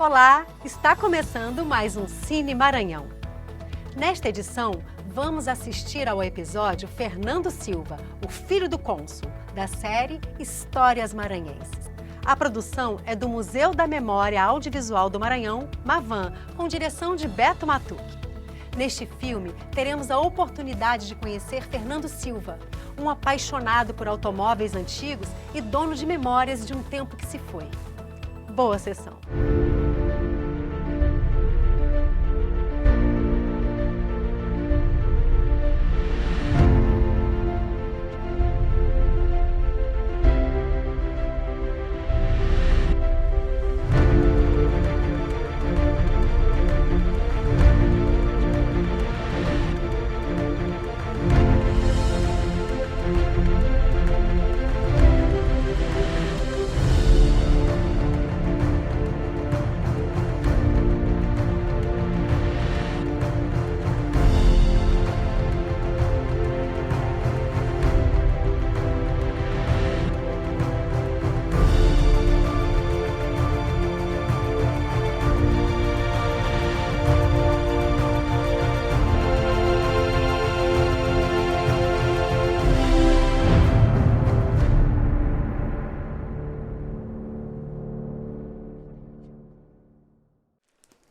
Olá, está começando mais um Cine Maranhão. Nesta edição, vamos assistir ao episódio Fernando Silva, o filho do cônsul, da série Histórias Maranhenses. A produção é do Museu da Memória Audiovisual do Maranhão, MAVAM, com direção de Beto Matuque. Neste filme, teremos a oportunidade de conhecer Fernando Silva, um apaixonado por automóveis antigos e dono de memórias de um tempo que se foi. Boa sessão!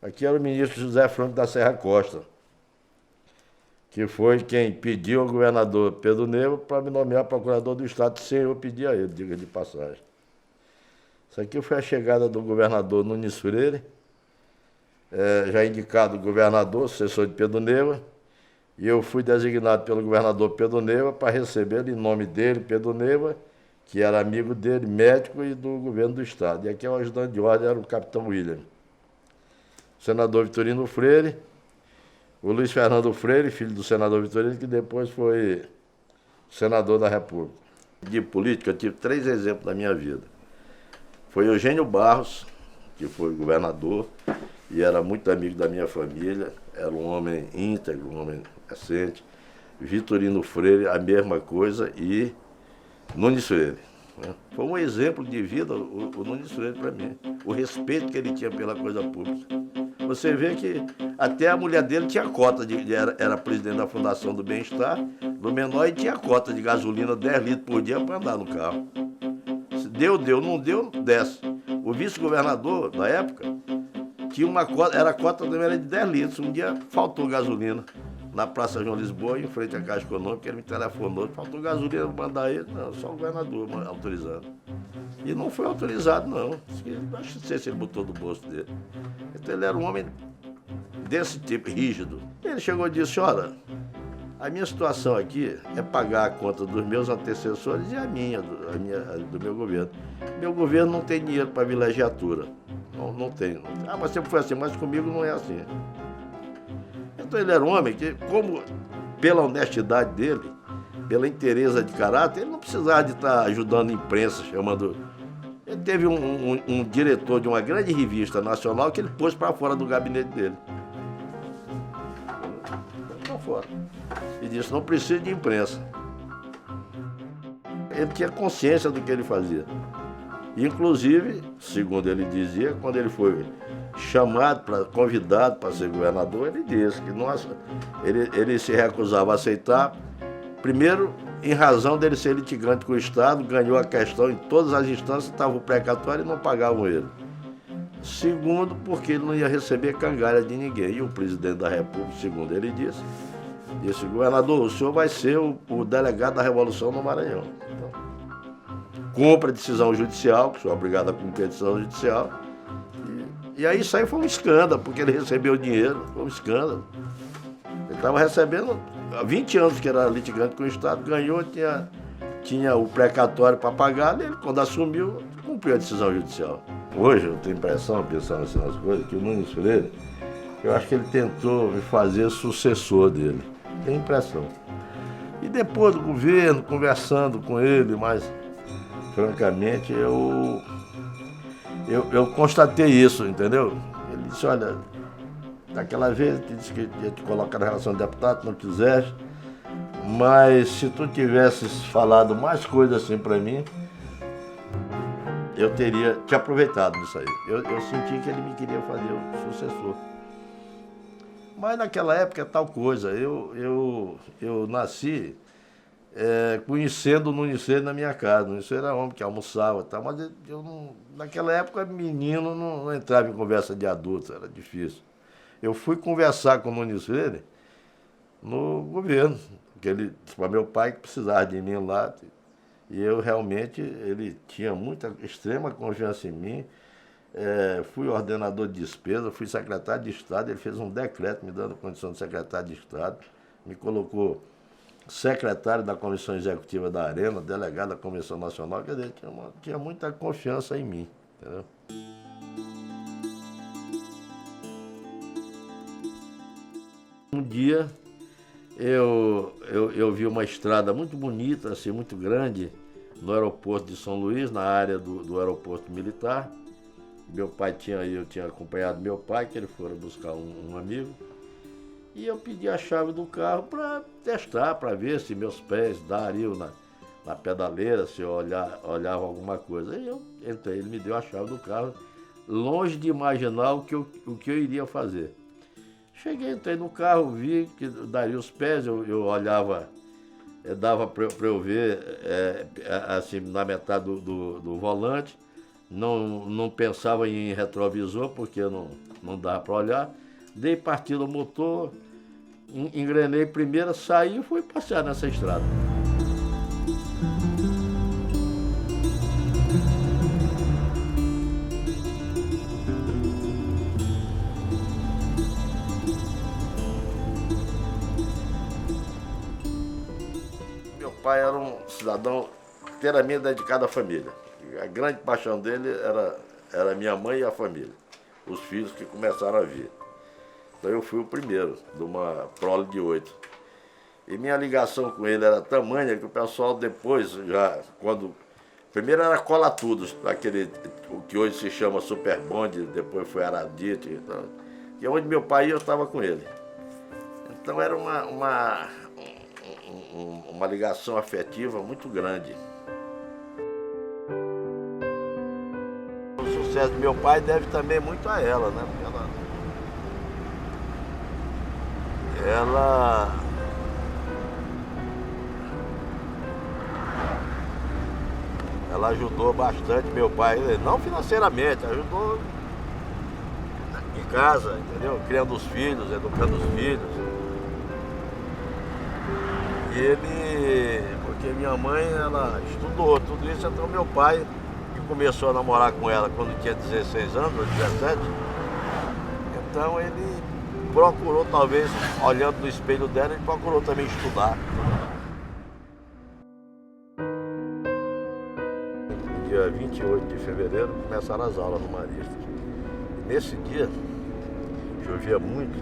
Aqui era o ministro José Franco da Serra Costa, que foi quem pediu ao governador Pedro Neva para me nomear procurador do Estado, sem eu pedir a ele, diga de passagem. Isso aqui foi a chegada do governador Nunes Freire, já indicado governador, sucessor de Pedro Neva, e eu fui designado pelo governador Pedro Neva para recebê-lo em nome dele, Pedro Neva, que era amigo dele, médico e do governo do Estado. E aqui o ajudante de ordem era o capitão William. O senador Vitorino Freire, o Luiz Fernando Freire, filho do senador Vitorino, que depois foi senador da República. De política, eu tive 3 exemplos na minha vida. Foi Eugênio Barros, que foi governador e era muito amigo da minha família, era um homem íntegro, um homem decente. Vitorino Freire, a mesma coisa, e Nunes Freire. Foi um exemplo de vida o Nunes Freire para mim, o respeito que ele tinha pela coisa pública. Você vê que até a mulher dele tinha cota, era presidente da Fundação do Bem-Estar, do menor, e tinha cota de gasolina 10 litros por dia para andar no carro. Se deu, não deu, desce. O vice-governador, da época, tinha uma cota, a cota também era de 10 litros. Um dia faltou gasolina na Praça João Lisboa, em frente à Caixa Econômica, ele me telefonou, faltou gasolina para mandar ele, não, só o governador autorizando. E não foi autorizado, não. Acho que não sei se ele botou do bolso dele. Então ele era um homem desse tipo, rígido. Ele chegou e disse, olha, a minha situação aqui é pagar a conta dos meus antecessores e a minha do meu governo. Meu governo não tem dinheiro para vilegiatura. Não tem. Ah, mas sempre foi assim, mas comigo não é assim. Então ele era um homem que, como pela honestidade dele, pela inteireza de caráter, ele não precisava de estar ajudando a imprensa, chamando... Ele teve um diretor de uma grande revista nacional que ele pôs para fora do gabinete dele. Para fora. E disse, não precisa de imprensa. Ele tinha consciência do que ele fazia. Inclusive, segundo ele dizia, quando ele foi convidado para ser governador, ele disse que ele se recusava a aceitar, primeiro, em razão dele ser litigante com o Estado, ganhou a questão em todas as instâncias, estava o precatório e não pagavam ele. Segundo, porque ele não ia receber cangalha de ninguém. E o presidente da República, segundo ele disse, governador, o senhor vai ser o delegado da Revolução no Maranhão. Então, cumpra a decisão judicial, que o senhor é obrigado a cumprir a decisão judicial. E aí isso aí foi um escândalo, porque ele recebeu dinheiro, foi um escândalo. Ele estava recebendo há 20 anos que era litigante com o Estado, ganhou, tinha o precatório para pagar, ele, quando assumiu, cumpriu a decisão judicial. Hoje eu tenho a impressão, pensando assim nas coisas, que o Nunes Freire, eu acho que ele tentou me fazer sucessor dele. Tenho impressão. E depois do governo, conversando com ele, mas francamente eu constatei isso, entendeu? Ele disse, olha, daquela vez ele disse que ia te colocar na relação de deputado, não quiseste, mas se tu tivesses falado mais coisas assim para mim, eu tinha aproveitado nisso aí. Eu senti que ele me queria fazer o sucessor. Mas naquela época é tal coisa. Eu nasci conhecendo o Nunes Freire na minha casa. O Nunes Freire era homem que almoçava e tal, mas naquela época menino não entrava em conversa de adulto, era difícil. Eu fui conversar com o Nunes Freire no governo, porque ele disse para meu pai que precisava de mim lá. E eu realmente, ele tinha muita, extrema confiança em mim. Fui ordenador de despesa, fui secretário de Estado, ele fez um decreto me dando condição de secretário de Estado, me colocou secretário da Comissão Executiva da Arena, delegado da Comissão Nacional, quer dizer, tinha muita confiança em mim, entendeu? Um dia eu vi uma estrada muito bonita, assim, muito grande, no aeroporto de São Luís, na área do aeroporto militar. Eu tinha acompanhado meu pai, que ele foi buscar um amigo, e eu pedi a chave do carro para testar, para ver se meus pés dariam na pedaleira, se eu olhava alguma coisa. Aí eu entrei, ele me deu a chave do carro, longe de imaginar o que eu iria fazer. Cheguei, entrei no carro, vi que daria os pés, eu olhava, dava para eu ver assim, na metade do volante. Não pensava em retrovisor, porque não dava para olhar. Dei partida no motor, engrenei primeiro, saí e fui passear nessa estrada. Meu pai era um cidadão inteiramente dedicado à família. A grande paixão dele era minha mãe e a família, os filhos que começaram a vir. Então eu fui o primeiro de uma prole de 8. E minha ligação com ele era tamanha que o pessoal depois, primeiro era Cola Tudo, o que hoje se chama Super Bonde, depois foi Aradite. Então, e onde meu pai ia, eu estava com ele. Então era uma ligação afetiva muito grande. O sucesso do meu pai deve também muito a ela, né? Porque ela ajudou bastante meu pai, não financeiramente, ajudou em casa, entendeu? Criando os filhos, educando os filhos. Porque minha mãe, ela estudou tudo isso, então meu pai, que começou a namorar com ela quando tinha 16 anos, ou 17, então ele procurou, talvez, olhando no espelho dela, ele procurou também estudar. No dia 28 de fevereiro, começaram as aulas no Marista. E nesse dia, chovia muito,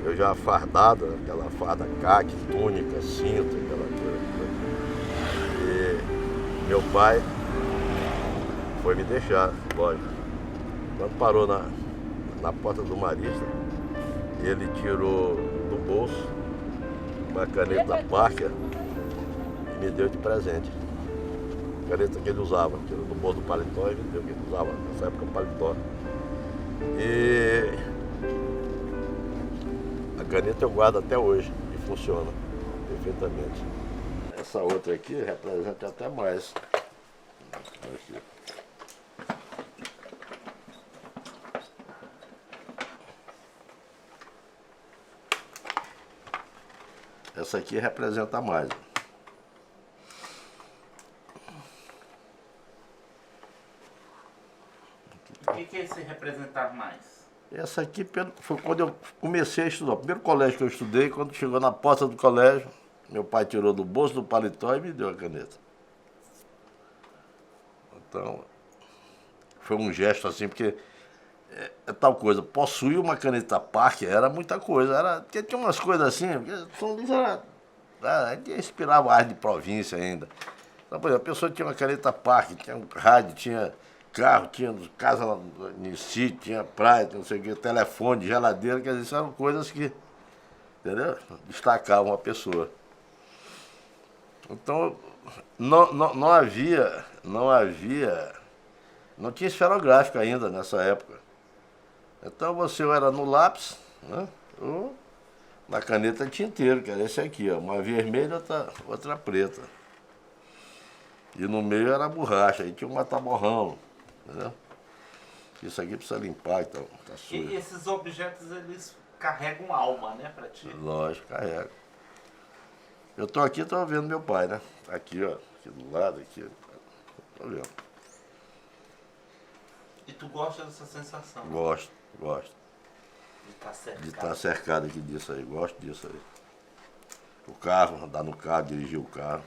eu já fardado, aquela farda caque, túnica, cinto, aquela coisa. E meu pai foi me deixar, lógico. Quando parou na porta do Marista, ele tirou do bolso uma caneta Parker e me deu de presente. A caneta que ele usava, tirou do bolso do paletó e me deu, que ele usava nessa época paletó. E a caneta eu guardo até hoje e funciona perfeitamente. Essa outra aqui representa até mais. Aqui. Essa aqui representa mais. O que é esse representar mais? Essa aqui foi quando eu comecei a estudar. O primeiro colégio que eu estudei, quando chegou na porta do colégio, meu pai tirou do bolso do paletó e me deu a caneta. Então, foi um gesto assim, porque é tal coisa, possuir uma caneta Parker era muita coisa, porque tinha umas coisas assim, porque São Luís inspirava ar de província ainda. Então, por exemplo, a pessoa tinha uma caneta Parker, tinha um rádio, tinha carro, tinha casa em sítio, tinha praia, não sei o que, telefone, geladeira, quer dizer, isso eram coisas que, entendeu? Destacavam a pessoa. Então, não havia Não tinha esferográfica ainda nessa época. Então você era no lápis, né? Ou na caneta tinteiro, que era esse aqui, ó, uma vermelha, outra preta. E no meio era a borracha, aí tinha um mata-borrão, entendeu? Isso aqui precisa limpar, então, tá sujo. E esses objetos, eles carregam alma, né, pra ti? Lógico, carrega. Eu tô aqui, tô vendo meu pai, né? Aqui, ó, aqui do lado, aqui, tô vendo. E tu gosta dessa sensação? Gosto. De estar cercado. De estar cercado aqui disso aí, gosto disso aí. O carro, andar no carro, dirigir o carro.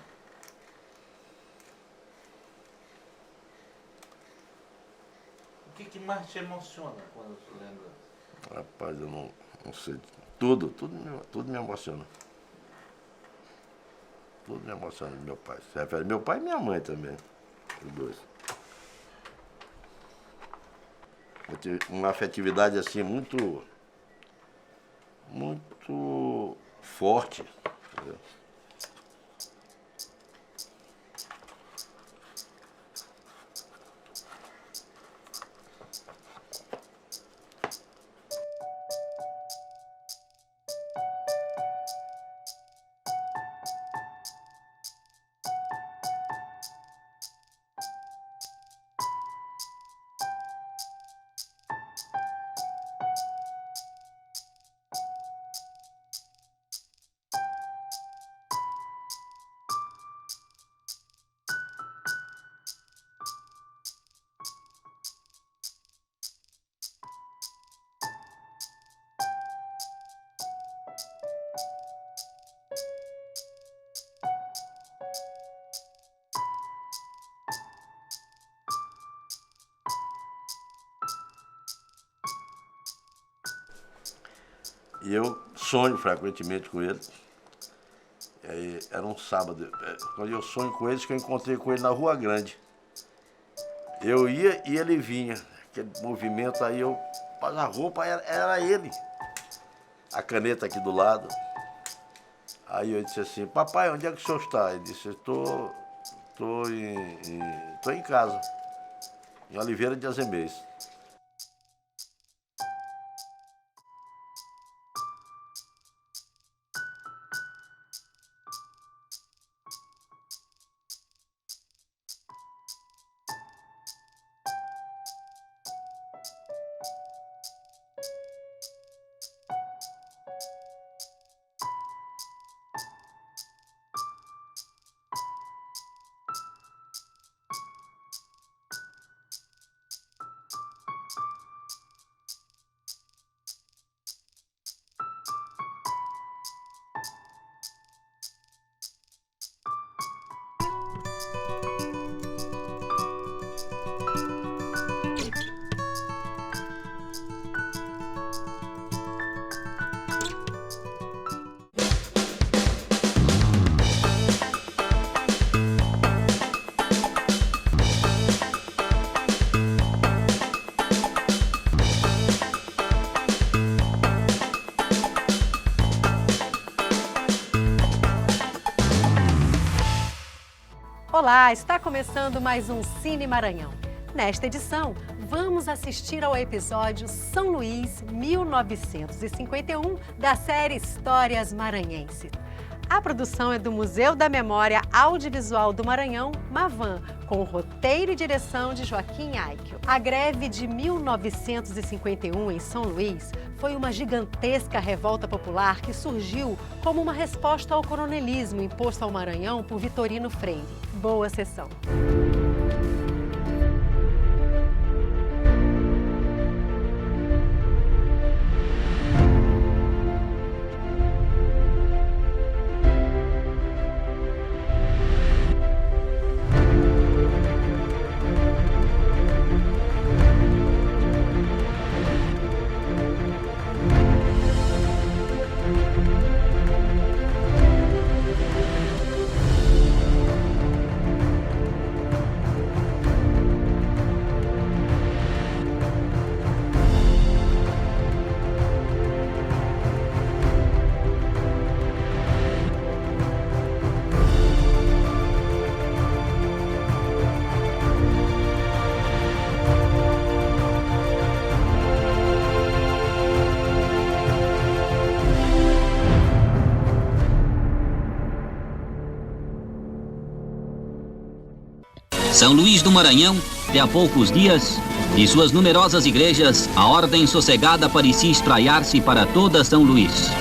O que mais te emociona quando tu lembra? Rapaz, eu não sei. Tudo me emociona. Tudo me emociona do meu pai. Se refere ao meu pai e minha mãe também. Os dois. Eu tive uma afetividade assim muito forte. Entendeu? E eu sonho frequentemente com ele. Aí, era um sábado. Quando eu sonho com ele, que eu encontrei com ele na Rua Grande. Eu ia e ele vinha. Aquele movimento aí, a roupa era ele. A caneta aqui do lado. Aí eu disse assim, papai, onde é que o senhor está? Ele disse, estou em casa, em Oliveira de Azemês. Olá, está começando mais um Cine Maranhão. Nesta edição, vamos assistir ao episódio São Luís, 1951, da série Histórias Maranhenses. A produção é do Museu da Memória Audiovisual do Maranhão, MAVAM, com roteiro e direção de Joaquim Aickel. A greve de 1951 em São Luís foi uma gigantesca revolta popular que surgiu como uma resposta ao coronelismo imposto ao Maranhão por Vitorino Freire. Boa sessão! São Luís do Maranhão, de há poucos dias, de suas numerosas igrejas, a ordem sossegada parecia espraiar-se para toda São Luís.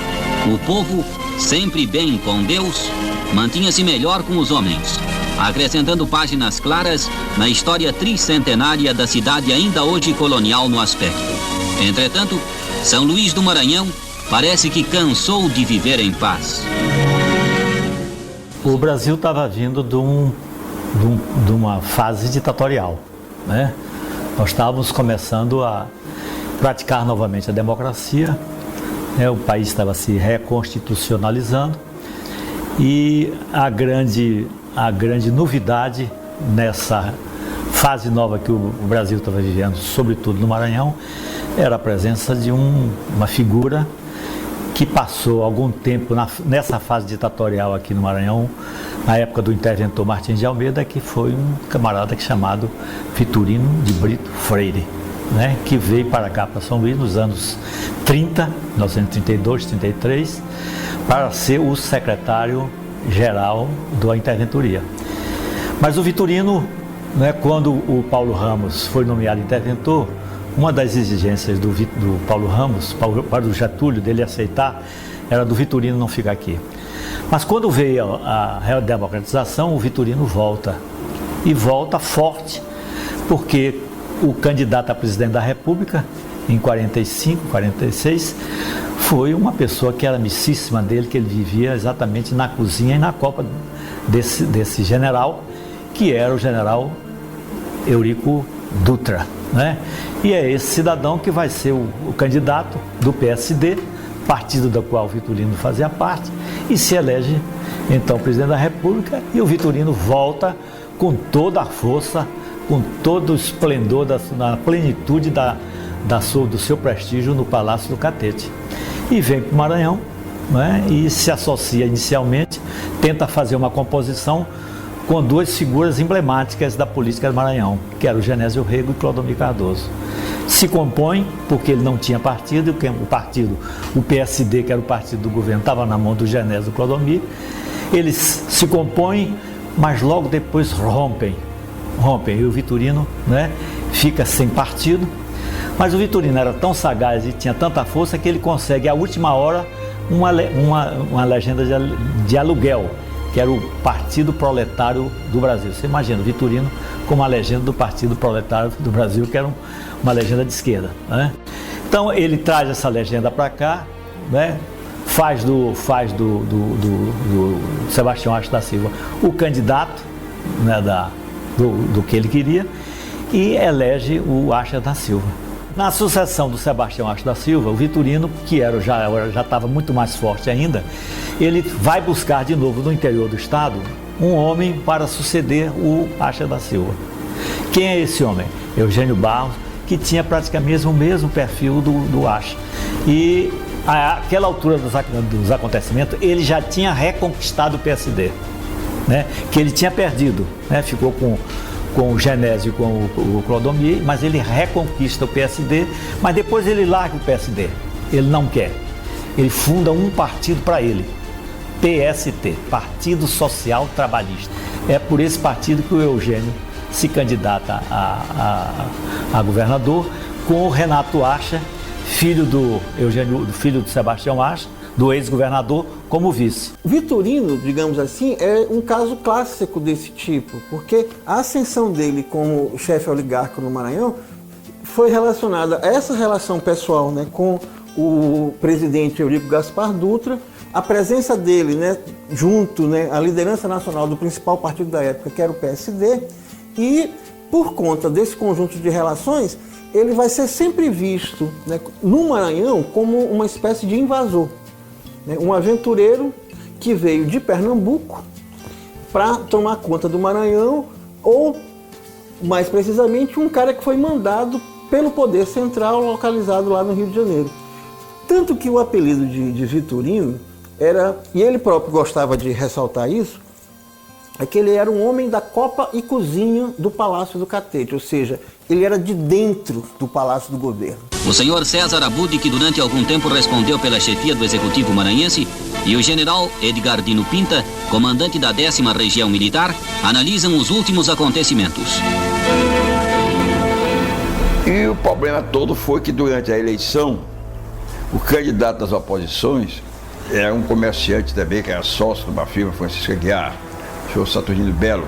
O povo, sempre bem com Deus, mantinha-se melhor com os homens, acrescentando páginas claras na história tricentenária da cidade ainda hoje colonial no aspecto. Entretanto, São Luís do Maranhão parece que cansou de viver em paz. O Brasil estava vindo de uma fase ditatorial, né? Nós estávamos começando a praticar novamente a democracia, né? O país estava se reconstitucionalizando e a grande novidade nessa fase nova que o Brasil estava vivendo, sobretudo no Maranhão, era a presença de uma figura que passou algum tempo nessa fase ditatorial aqui no Maranhão, na época do interventor Martins de Almeida, que foi um camarada chamado Vitorino de Brito Freire, né, que veio para cá, para São Luís, nos anos 30, 1932, 33, para ser o secretário-geral da interventoria. Mas o Vitorino, né, quando o Paulo Ramos foi nomeado interventor, uma das exigências do Paulo Ramos, para o Getúlio, dele aceitar, era do Vitorino não ficar aqui. Mas quando veio a redemocratização, o Vitorino volta. E volta forte, porque o candidato a presidente da República, em 45, 46, foi uma pessoa que era amicíssima dele, que ele vivia exatamente na cozinha e na copa desse general, que era o general Eurico Dutra, né? E é esse cidadão que vai ser o candidato do PSD, partido do qual o Vitorino fazia parte, e se elege então presidente da República, e o Vitorino volta com toda a força, com todo o esplendor, na plenitude do seu prestígio no Palácio do Catete. E vem para o Maranhão, né, e se associa inicialmente, tenta fazer uma composição com duas figuras emblemáticas da política do Maranhão, que eram o Genésio Rego e Clodomir Cardoso. Se compõe porque ele não tinha partido, o PSD, que era o partido do governo, estava na mão do Genésio e do Clodomir. Eles se compõem, mas logo depois rompem. E o Vitorino, né, fica sem partido, mas o Vitorino era tão sagaz e tinha tanta força que ele consegue, à última hora, uma legenda de aluguel, que era o Partido Proletário do Brasil. Você imagina, o Vitorino como a legenda do Partido Proletário do Brasil, que era uma legenda de esquerda, né? Então ele traz essa legenda para cá, né? Faz do Sebastião Acho da Silva o candidato, né, do que ele queria, e elege o Acho da Silva. Na sucessão do Sebastião Acho da Silva, o Vitorino, que já estava muito mais forte ainda, ele vai buscar de novo no interior do estado um homem para suceder o Acho da Silva. Quem é esse homem? Eugênio Barros, que tinha praticamente o mesmo perfil do Acho. E àquela altura dos acontecimentos, ele já tinha reconquistado o PSD, né, que ele tinha perdido, né, ficou com o Genésio e com o Clodomir, mas ele reconquista o PSD, mas depois ele larga o PSD, ele não quer. Ele funda um partido para ele, PST, Partido Social Trabalhista. É por esse partido que o Eugênio se candidata a governador, com o Renato Acha, filho do Sebastião Acha, do ex-governador, como vice. Vitorino, digamos assim, é um caso clássico desse tipo, porque a ascensão dele como chefe oligárquico no Maranhão foi relacionada a essa relação pessoal, né, com o presidente Eurico Gaspar Dutra, a presença dele, né, junto, né, à liderança nacional do principal partido da época, que era o PSD, e por conta desse conjunto de relações, ele vai ser sempre visto, né, no Maranhão como uma espécie de invasor. Um aventureiro que veio de Pernambuco para tomar conta do Maranhão, ou, mais precisamente, um cara que foi mandado pelo poder central localizado lá no Rio de Janeiro. Tanto que o apelido de Vitorino era, e ele próprio gostava de ressaltar isso, é que ele era um homem da copa e cozinha do Palácio do Catete, ou seja, ele era de dentro do Palácio do Governo. O senhor César Abud, que durante algum tempo respondeu pela chefia do Executivo Maranhense, e o general Edgardino Pinta, comandante da 10ª Região Militar, analisam os últimos acontecimentos. E o problema todo foi que durante a eleição, o candidato das oposições era um comerciante também, que era sócio de uma firma, Francisco Aguiar, o senhor Saturnino Belo,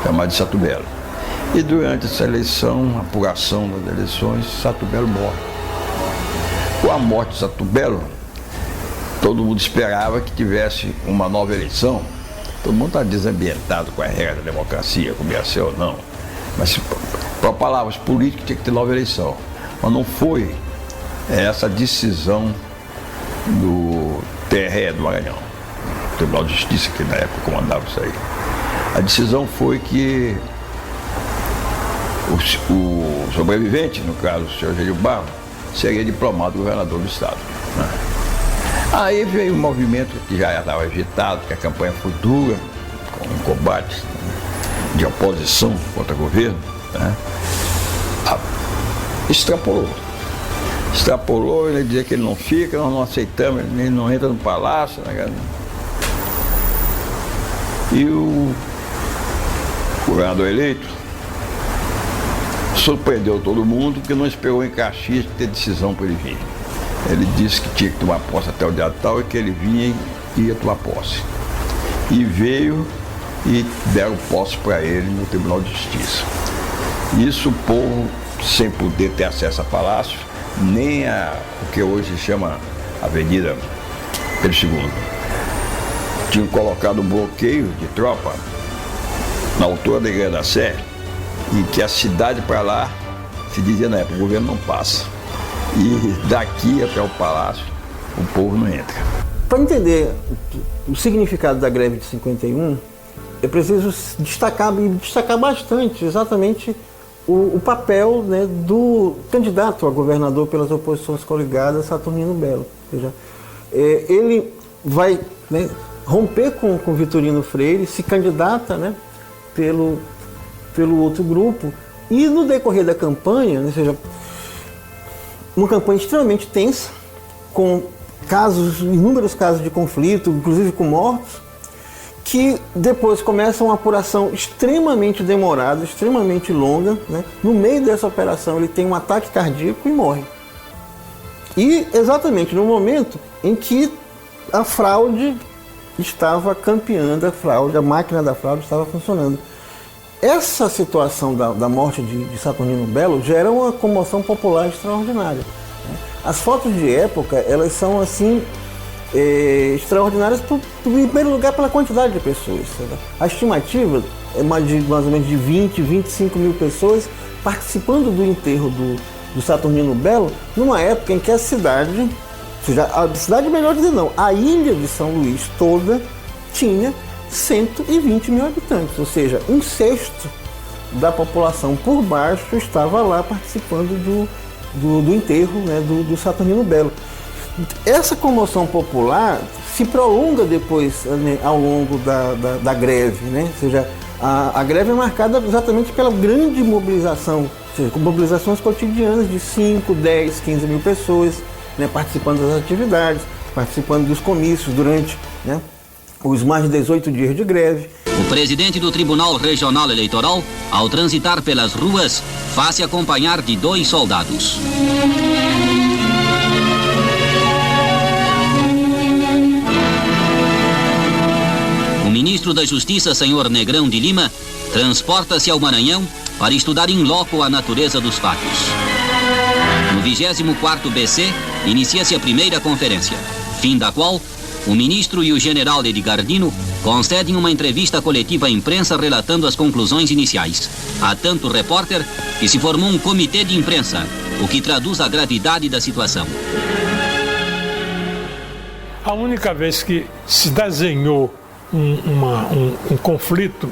chamado de Sato Belo. E durante essa eleição, a apuração das eleições, Sato Belo morre. Com a morte de Sato Belo, todo mundo esperava que tivesse uma nova eleição. Todo mundo está desambientado com a regra da democracia, como ia ser ou não. Mas, para palavras políticas, tinha que ter nova eleição. Mas não foi essa decisão do TRE do Maranhão, Tribunal de Justiça, que na época comandava isso aí. A decisão foi que o sobrevivente, no caso o senhor Gélio Barros, seria diplomado governador do estado, né? Aí veio um movimento que já estava agitado, que a campanha foi dura, com um combate, né, de oposição contra o governo, né? Extrapolou, ele dizia que ele não fica, nós não aceitamos, ele não entra no palácio, né? E o governador eleito surpreendeu todo mundo, porque não esperou em Caxias ter decisão para ele vir. Ele disse que tinha que tomar posse até o dia tal e que ele vinha e ia tomar posse. E veio e deram posse para ele no Tribunal de Justiça. Isso o povo, sem poder ter acesso a palácio, nem a o que hoje chama Avenida Pedro II. Tinham colocado um bloqueio de tropa na altura da Igreja da Sé, e que a cidade para lá, se dizia na época, o governo não passa. E daqui até o palácio, o povo não entra. Para entender o significado da greve de 51, é preciso destacar bastante exatamente o papel, né, do candidato a governador pelas oposições coligadas, Saturnino Belo. Ou seja, ele vai, né, romper com Vitorino Freire, se candidata, né, pelo outro grupo, e no decorrer da campanha, ou seja, uma campanha extremamente tensa, com inúmeros casos de conflito, inclusive com mortos, que depois começa uma apuração extremamente demorada, extremamente longa, né? No meio dessa operação ele tem um ataque cardíaco e morre. E exatamente no momento em que a fraude estava campeando, a máquina da fraude estava funcionando. Essa situação da morte de Saturnino Belo gera uma comoção popular extraordinária. As fotos de época, elas são assim, extraordinárias, em primeiro lugar, pela quantidade de pessoas. A estimativa é mais ou menos de 20, 25 mil pessoas participando do enterro do Saturnino Belo, numa época em que a cidade, ou seja, a cidade, melhor dizer não, a ilha de São Luís toda tinha 120 mil habitantes, ou seja, 1/6 da população por baixo estava lá participando do enterro, né, do Saturnino Belo. Essa comoção popular se prolonga depois, né, ao longo da greve, né? Ou seja, a greve é marcada exatamente pela grande mobilização, ou seja, com mobilizações cotidianas de 5, 10, 15 mil pessoas, né, participando das atividades, participando dos comícios durante, né, os mais de 18 dias de greve. O presidente do Tribunal Regional Eleitoral, ao transitar pelas ruas, faz-se acompanhar de 2 soldados. O ministro da Justiça, senhor Negrão de Lima, transporta-se ao Maranhão para estudar in loco a natureza dos fatos. No 24º BC, inicia-se a primeira conferência, fim da qual o ministro e o general Edgardino concedem uma entrevista coletiva à imprensa relatando as conclusões iniciais. Há tanto repórter que se formou um comitê de imprensa, o que traduz a gravidade da situação. A única vez que se desenhou um conflito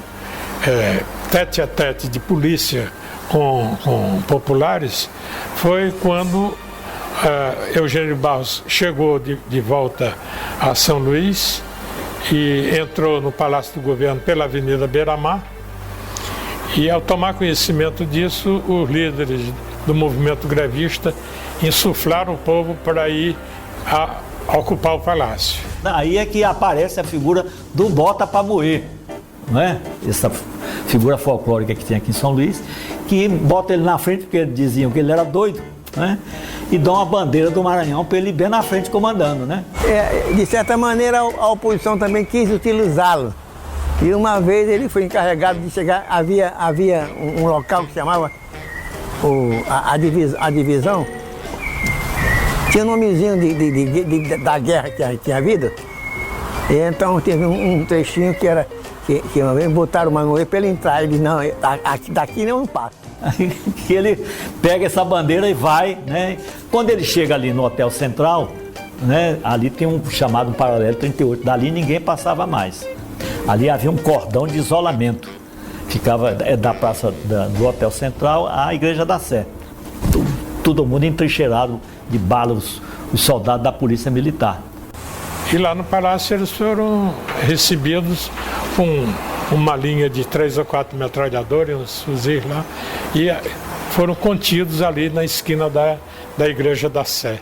tete a tete de polícia com populares foi quando Eugênio Barros chegou de volta a São Luís e entrou no Palácio do Governo pela Avenida Beira-Mar. E ao tomar conhecimento disso, os líderes do movimento grevista insuflaram o povo para ir a ocupar o palácio. Aí é que aparece a figura do Bota para Moer, não é? Essa figura folclórica que tem aqui em São Luís, que bota ele na frente porque diziam que ele era doido, né? E dão uma bandeira do Maranhão para ele ir bem na frente comandando, né? De certa maneira, a oposição também quis utilizá-lo. E uma vez ele foi encarregado de chegar, havia um local que chamava a divisão, tinha um nomezinho da guerra que tinha havido. E então teve um trechinho que uma vez botaram o Manoel para ele entrar. Ele disse, não, daqui não passa. Aí que ele pega essa bandeira e vai, né? Quando ele chega ali no Hotel Central, né? Ali tem um chamado Paralelo 38, dali ninguém passava mais. Ali havia um cordão de isolamento, ficava da praça do Hotel Central à Igreja da Sé. Todo mundo entrincheirado de balas, os soldados da Polícia Militar. E lá no palácio eles foram recebidos com uma linha de 3 ou 4 metralhadores, uns fuzis lá, e foram contidos ali na esquina da Igreja da Sé.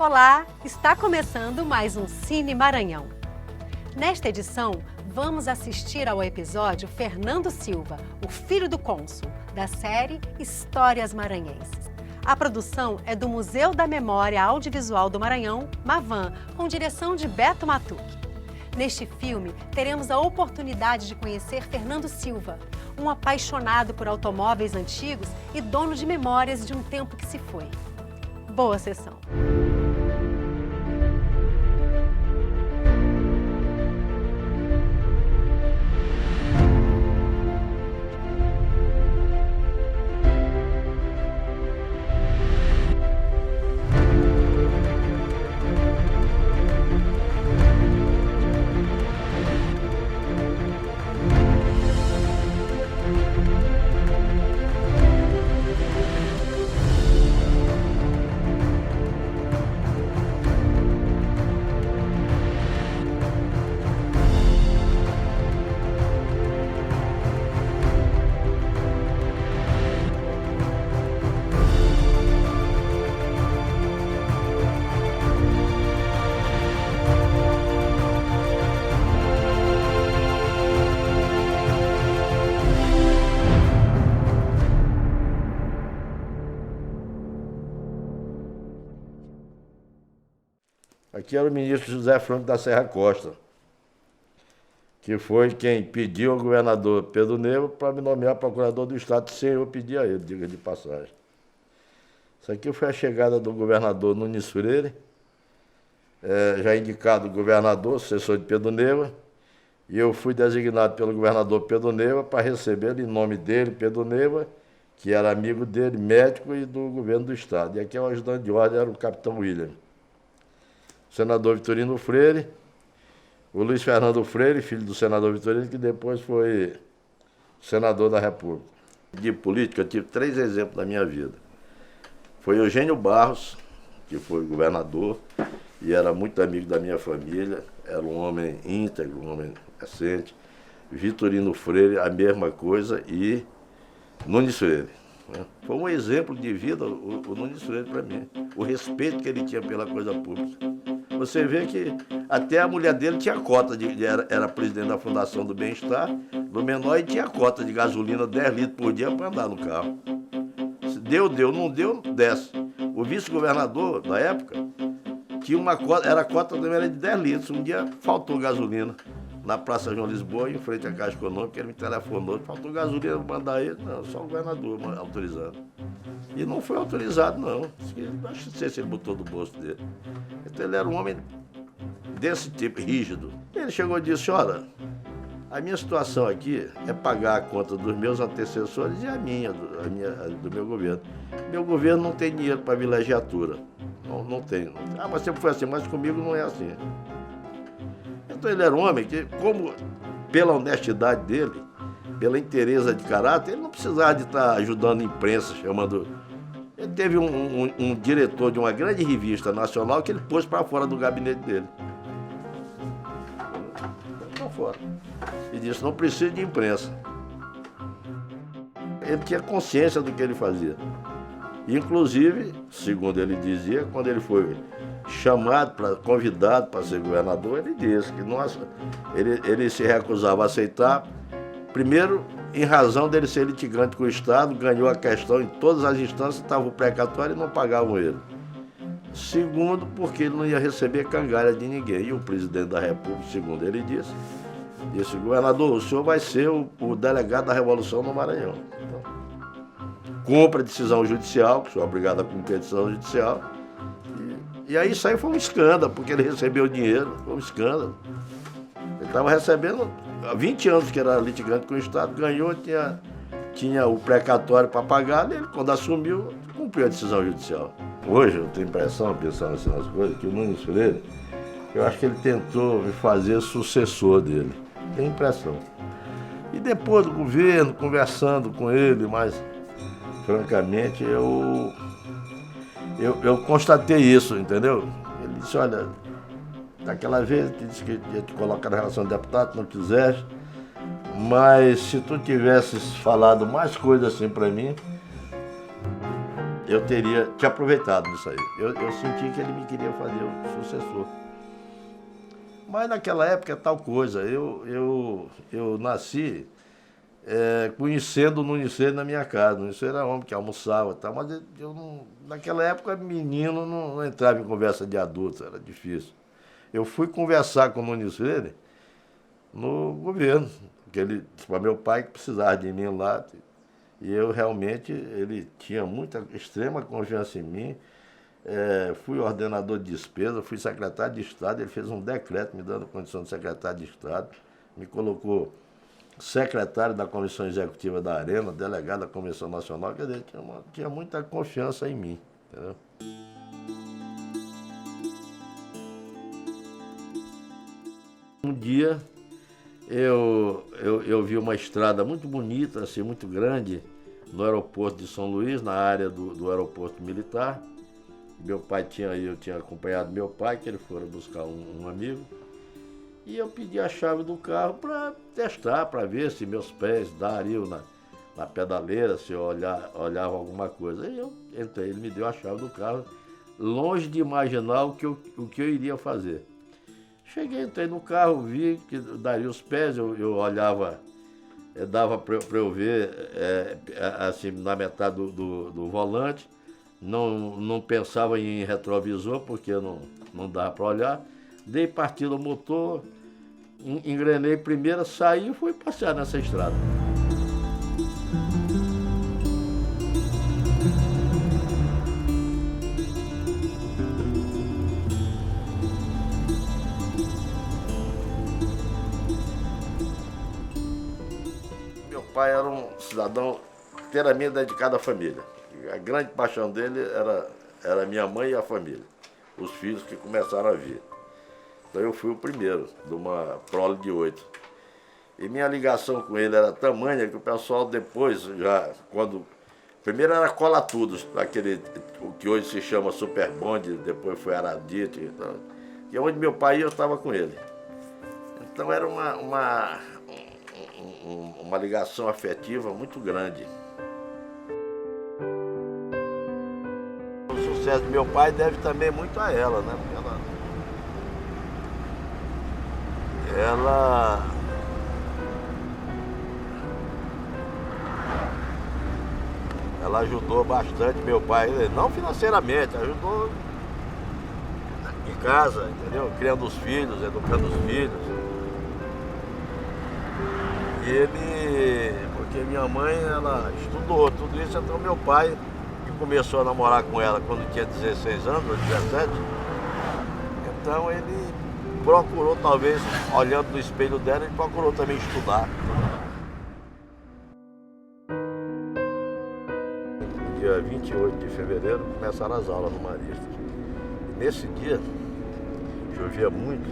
Olá, está começando mais um Cine Maranhão. Nesta edição, vamos assistir ao episódio Fernando Silva, o filho do cônsul, da série Histórias Maranhenses. A produção é do Museu da Memória Audiovisual do Maranhão, MAVAM, com direção de Beto Matuque. Neste filme, teremos a oportunidade de conhecer Fernando Silva, um apaixonado por automóveis antigos e dono de memórias de um tempo que se foi. Boa sessão! Aqui era o ministro José Franco da Serra Costa, que foi quem pediu ao governador Pedro Negro para me nomear procurador do Estado, sem eu pedir a ele, diga de passagem. Isso aqui foi a chegada do governador Nunes Freire, já indicado governador, sucessor de Pedro Negro, e eu fui designado pelo governador Pedro Negro para receber em nome dele, Pedro Negro, que era amigo dele, médico e do governo do Estado. E aqui o ajudante de ordem era o capitão William. O senador Vitorino Freire, o Luiz Fernando Freire, filho do senador Vitorino, que depois foi senador da República. De política, eu tive 3 exemplos na minha vida. Foi Eugênio Barros, que foi governador e era muito amigo da minha família, era um homem íntegro, um homem decente. Vitorino Freire, a mesma coisa, e Nunes Freire. Foi um exemplo de vida o Nunes Freire para mim, o respeito que ele tinha pela coisa pública. Você vê que até a mulher dele tinha cota, era presidente da Fundação do Bem-Estar, do menor, e tinha cota de gasolina 10 litros por dia para andar no carro. Se deu, não deu, desce. O vice-governador da época tinha uma cota, a cota também era de 10 litros. Um dia faltou gasolina na Praça João Lisboa, em frente à Caixa Econômica, ele me telefonou, faltou gasolina para mandar ele, não, só o governador autorizando. E não foi autorizado, não. Acho que não sei se ele botou do bolso dele. Então ele era um homem desse tipo, rígido. Ele chegou e disse, olha, a minha situação aqui é pagar a conta dos meus antecessores e a minha do meu governo. Meu governo não tem dinheiro para vilegiatura. Não tem. Ah, mas sempre foi assim, mas comigo não é assim. Então ele era um homem que, como pela honestidade dele, pela inteireza de caráter, ele não precisava de estar ajudando a imprensa, chamando... Ele teve um diretor de uma grande revista nacional que ele pôs para fora do gabinete dele. Para fora. E disse, não precisa de imprensa. Ele tinha consciência do que ele fazia. Inclusive, segundo ele dizia, quando ele foi convidado para ser governador, ele disse que ele se recusava a aceitar, primeiro, em razão dele ser litigante com o Estado, ganhou a questão em todas as instâncias, estava o precatório e não pagavam ele. Segundo, porque ele não ia receber cangalha de ninguém. E o presidente da República, segundo ele disse, governador, o senhor vai ser o delegado da Revolução no Maranhão. Então, cumpra a decisão judicial, que o senhor é obrigado a cumprir a decisão judicial. E aí isso aí foi um escândalo, porque ele recebeu dinheiro, foi um escândalo. Ele estava recebendo há 20 anos que era litigante com o Estado, ganhou, tinha o precatório para pagar, ele, quando assumiu, cumpriu a decisão judicial. Hoje eu tenho a impressão, pensando assim nas coisas, que o Nunes Freire, eu acho que ele tentou me fazer sucessor dele. Tenho impressão. E depois do governo, conversando com ele, mas francamente eu constatei isso, entendeu? Ele disse, olha, daquela vez ele disse que ia te colocar na relação de deputado, não quiseste, mas se tu tivesses falado mais coisas assim para mim, eu teria te aproveitado disso aí. Eu senti que ele me queria fazer o sucessor. Mas naquela época é tal coisa, eu nasci conhecendo o Nunes Freire na minha casa. O Nunes Freire era homem que almoçava e tal, mas eu não, naquela época menino não entrava em conversa de adulto, era difícil. Eu fui conversar com o Nunes Freire no governo, porque ele disse para meu pai que precisava de mim lá, e eu realmente, ele tinha muita, extrema confiança em mim. Fui ordenador de despesa, fui secretário de Estado, ele fez um decreto me dando condição de secretário de Estado, me colocou secretário da Comissão Executiva da Arena, delegado da Comissão Nacional, quer dizer, tinha muita confiança em mim, entendeu? Um dia eu vi uma estrada muito bonita, assim, muito grande, no aeroporto de São Luís, na área do aeroporto militar. Eu tinha acompanhado meu pai, que ele foi buscar um amigo, e eu pedi a chave do carro para testar, para ver se meus pés dariam na pedaleira, se eu olhava alguma coisa. Aí eu entrei, ele me deu a chave do carro, longe de imaginar o que eu iria fazer. Cheguei, entrei no carro, vi que daria os pés, eu olhava, dava para eu ver assim, na metade do volante. Não pensava em retrovisor, porque não dava para olhar. Dei partida ao motor, engrenei primeiro, saí e fui passear nessa estrada. Meu pai era um cidadão inteiramente dedicado à família. A grande paixão dele era minha mãe e a família, os filhos que começaram a vir. Então eu fui o primeiro, de uma prole de 8. E minha ligação com ele era tamanha que o pessoal depois, primeiro era Cola Tudo, o que hoje se chama Super Bonde, depois foi Aradite. Então, e onde meu pai ia, eu estava com ele. Então era uma ligação afetiva muito grande. O sucesso do meu pai deve também muito a ela, né? Porque ela ajudou bastante meu pai, não financeiramente, ajudou em casa, entendeu? Criando os filhos, educando os filhos. E ele, porque minha mãe, ela estudou tudo isso, então meu pai, que começou a namorar com ela quando tinha 16 anos, ou 17, então ele procurou, talvez, olhando no espelho dela, ele procurou também estudar. Dia 28 de fevereiro começaram as aulas no Marista. E nesse dia, chovia muito,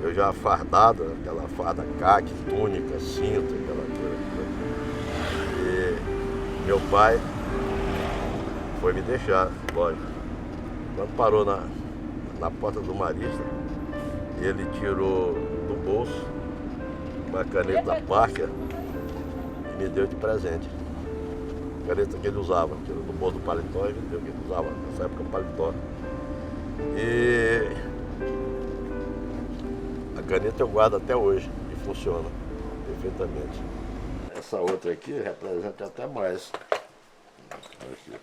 eu já fardado, aquela farda caque, túnica, cinto, aquela coisa. E meu pai foi me deixar, lógico. Quando parou na porta do Marista, ele tirou do bolso uma caneta Parker e me deu de presente. Caneta que ele usava, tirou do bolso do paletó e me deu, que ele usava nessa época paletó. E a caneta eu guardo até hoje e funciona perfeitamente. Essa outra aqui representa até mais. Aqui.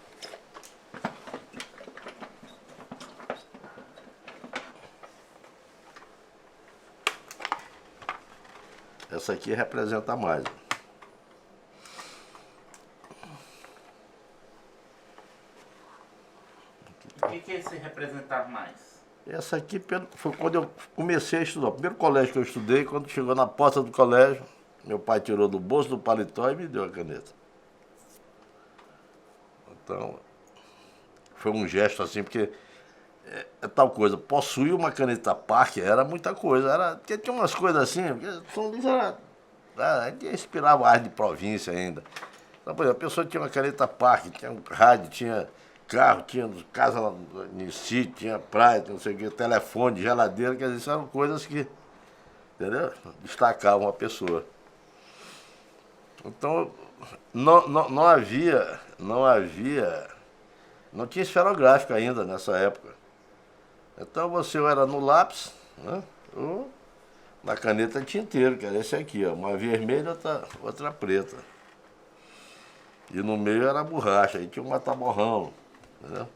Essa aqui representa mais. O que é esse representar mais? Essa aqui foi quando eu comecei a estudar. O primeiro colégio que eu estudei, quando chegou na porta do colégio, meu pai tirou do bolso do paletó e me deu a caneta. Então, foi um gesto assim, porque é tal coisa, possuir uma caneta Parker era muita coisa, porque tinha umas coisas assim, porque São Luís inspirava a arte de província ainda. Então, por exemplo, a pessoa tinha uma caneta Parker, tinha um rádio, tinha carro, tinha casa em sítio, tinha praia, não sei o que, telefone, geladeira, quer dizer, isso eram coisas que, entendeu? Destacavam a pessoa. Então, não tinha esferográfico ainda nessa época. Então você era no lápis, né? Ou na caneta tinteiro, que era esse aqui, ó, uma vermelha e outra preta. E no meio era a borracha, aí tinha um mata-borrão, entendeu?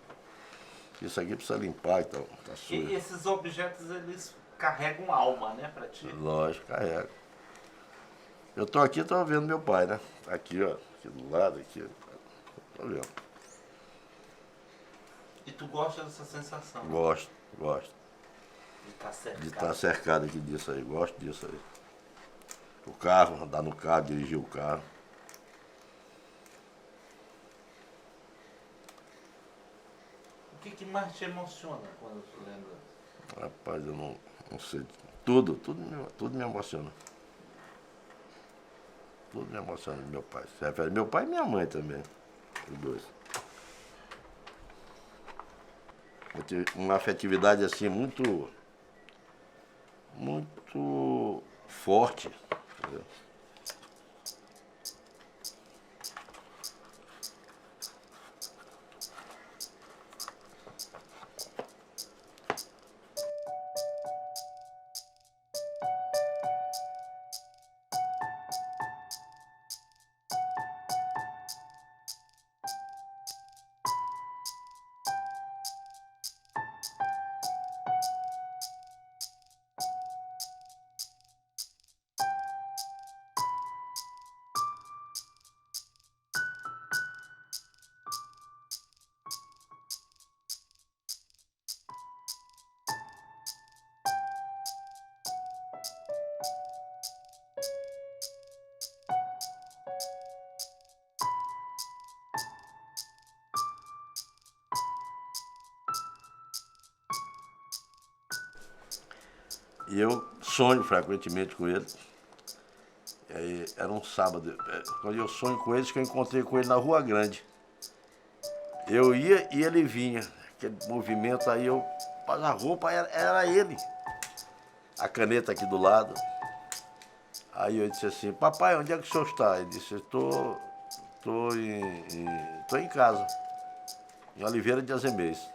Isso aqui precisa limpar, então tá sujo. E esses objetos, eles carregam alma, né, pra ti? Lógico, carrega. Eu tô aqui, tô vendo meu pai, né? Aqui, ó, aqui do lado, aqui, tô vendo. E tu gosta dessa sensação? Gosto. De estar cercado. De estar cercado aqui disso aí, gosto disso aí. O carro, andar no carro, dirigir o carro. O que mais te emociona quando tu lembra? Rapaz, eu não sei. Tudo me emociona. Tudo me emociona de meu pai. Se refere a meu pai e minha mãe também. Os dois. Eu tive uma afetividade assim muito forte. Entendeu? E eu sonho frequentemente com ele. E aí, era um sábado. Quando eu sonho com ele, que eu encontrei com ele na Rua Grande. Eu ia e ele vinha. Aquele movimento aí, a roupa era ele. A caneta aqui do lado. Aí eu disse assim, papai, onde é que o senhor está? Ele disse, estou em casa, em Oliveira de Azemês.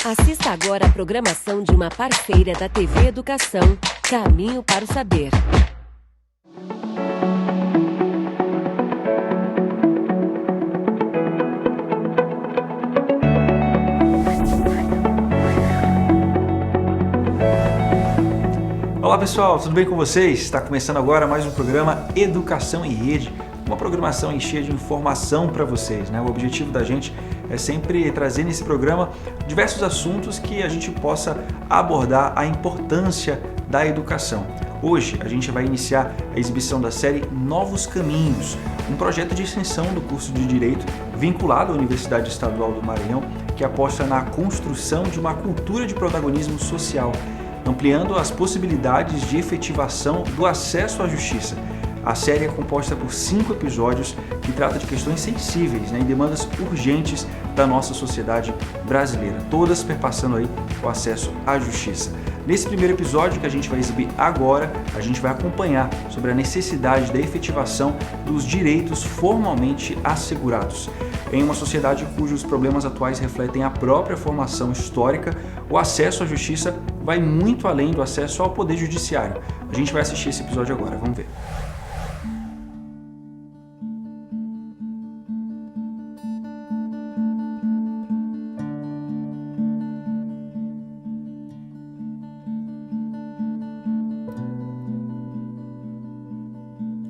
Assista agora a programação de uma parceira da TV Educação, Caminho para o Saber. Olá pessoal, tudo bem com vocês? Está começando agora mais um programa Educação em Rede, uma programação cheia de informação para vocês, né? O objetivo da gente é sempre trazer nesse programa diversos assuntos que a gente possa abordar a importância da educação. Hoje a gente vai iniciar a exibição da série Novos Caminhos, um projeto de extensão do curso de Direito vinculado à Universidade Estadual do Maranhão, que aposta na construção de uma cultura de protagonismo social, ampliando as possibilidades de efetivação do acesso à justiça. A série é composta por 5 episódios que trata de questões sensíveis, né, e demandas urgentes da nossa sociedade brasileira, todas perpassando aí o acesso à justiça. Nesse primeiro episódio que a gente vai exibir agora, a gente vai acompanhar sobre a necessidade da efetivação dos direitos formalmente assegurados. Em uma sociedade cujos problemas atuais refletem a própria formação histórica, o acesso à justiça vai muito além do acesso ao poder judiciário. A gente vai assistir esse episódio agora, vamos ver.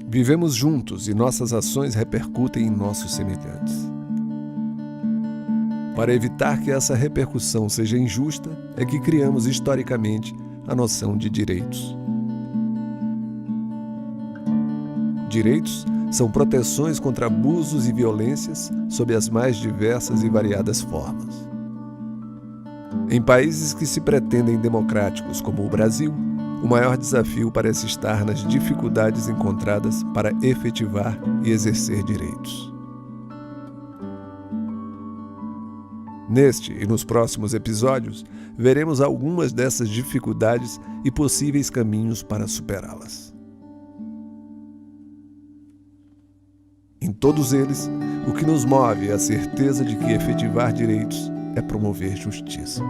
Vivemos juntos e nossas ações repercutem em nossos semelhantes. Para evitar que essa repercussão seja injusta, é que criamos historicamente a noção de direitos. Direitos são proteções contra abusos e violências sob as mais diversas e variadas formas. Em países que se pretendem democráticos como o Brasil, o maior desafio parece estar nas dificuldades encontradas para efetivar e exercer direitos. Neste e nos próximos episódios, veremos algumas dessas dificuldades e possíveis caminhos para superá-las. Em todos eles, o que nos move é a certeza de que efetivar direitos é promover justiça.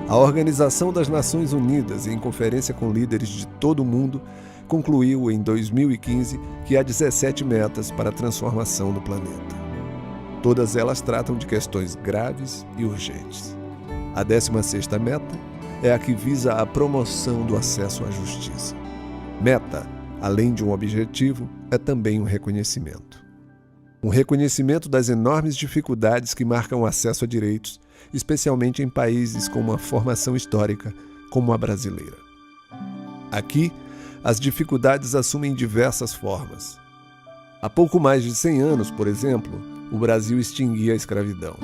A Organização das Nações Unidas, em conferência com líderes de todo o mundo, concluiu em 2015 que há 17 metas para a transformação do planeta. Todas elas tratam de questões graves e urgentes. A 16ª meta é a que visa a promoção do acesso à justiça. Meta, além de um objetivo, é também um reconhecimento. Um reconhecimento das enormes dificuldades que marcam o acesso a direitos, especialmente em países com uma formação histórica como a brasileira. Aqui, as dificuldades assumem diversas formas. Há pouco mais de 100 anos, por exemplo, o Brasil extinguia a escravidão.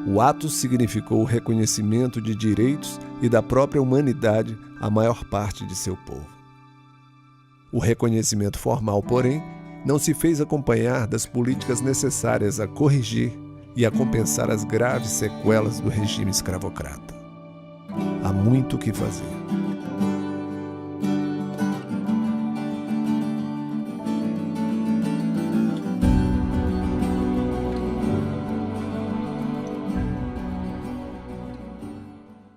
O ato significou o reconhecimento de direitos e da própria humanidade à maior parte de seu povo. O reconhecimento formal, porém, não se fez acompanhar das políticas necessárias a corrigir e a compensar as graves sequelas do regime escravocrata. Há muito o que fazer.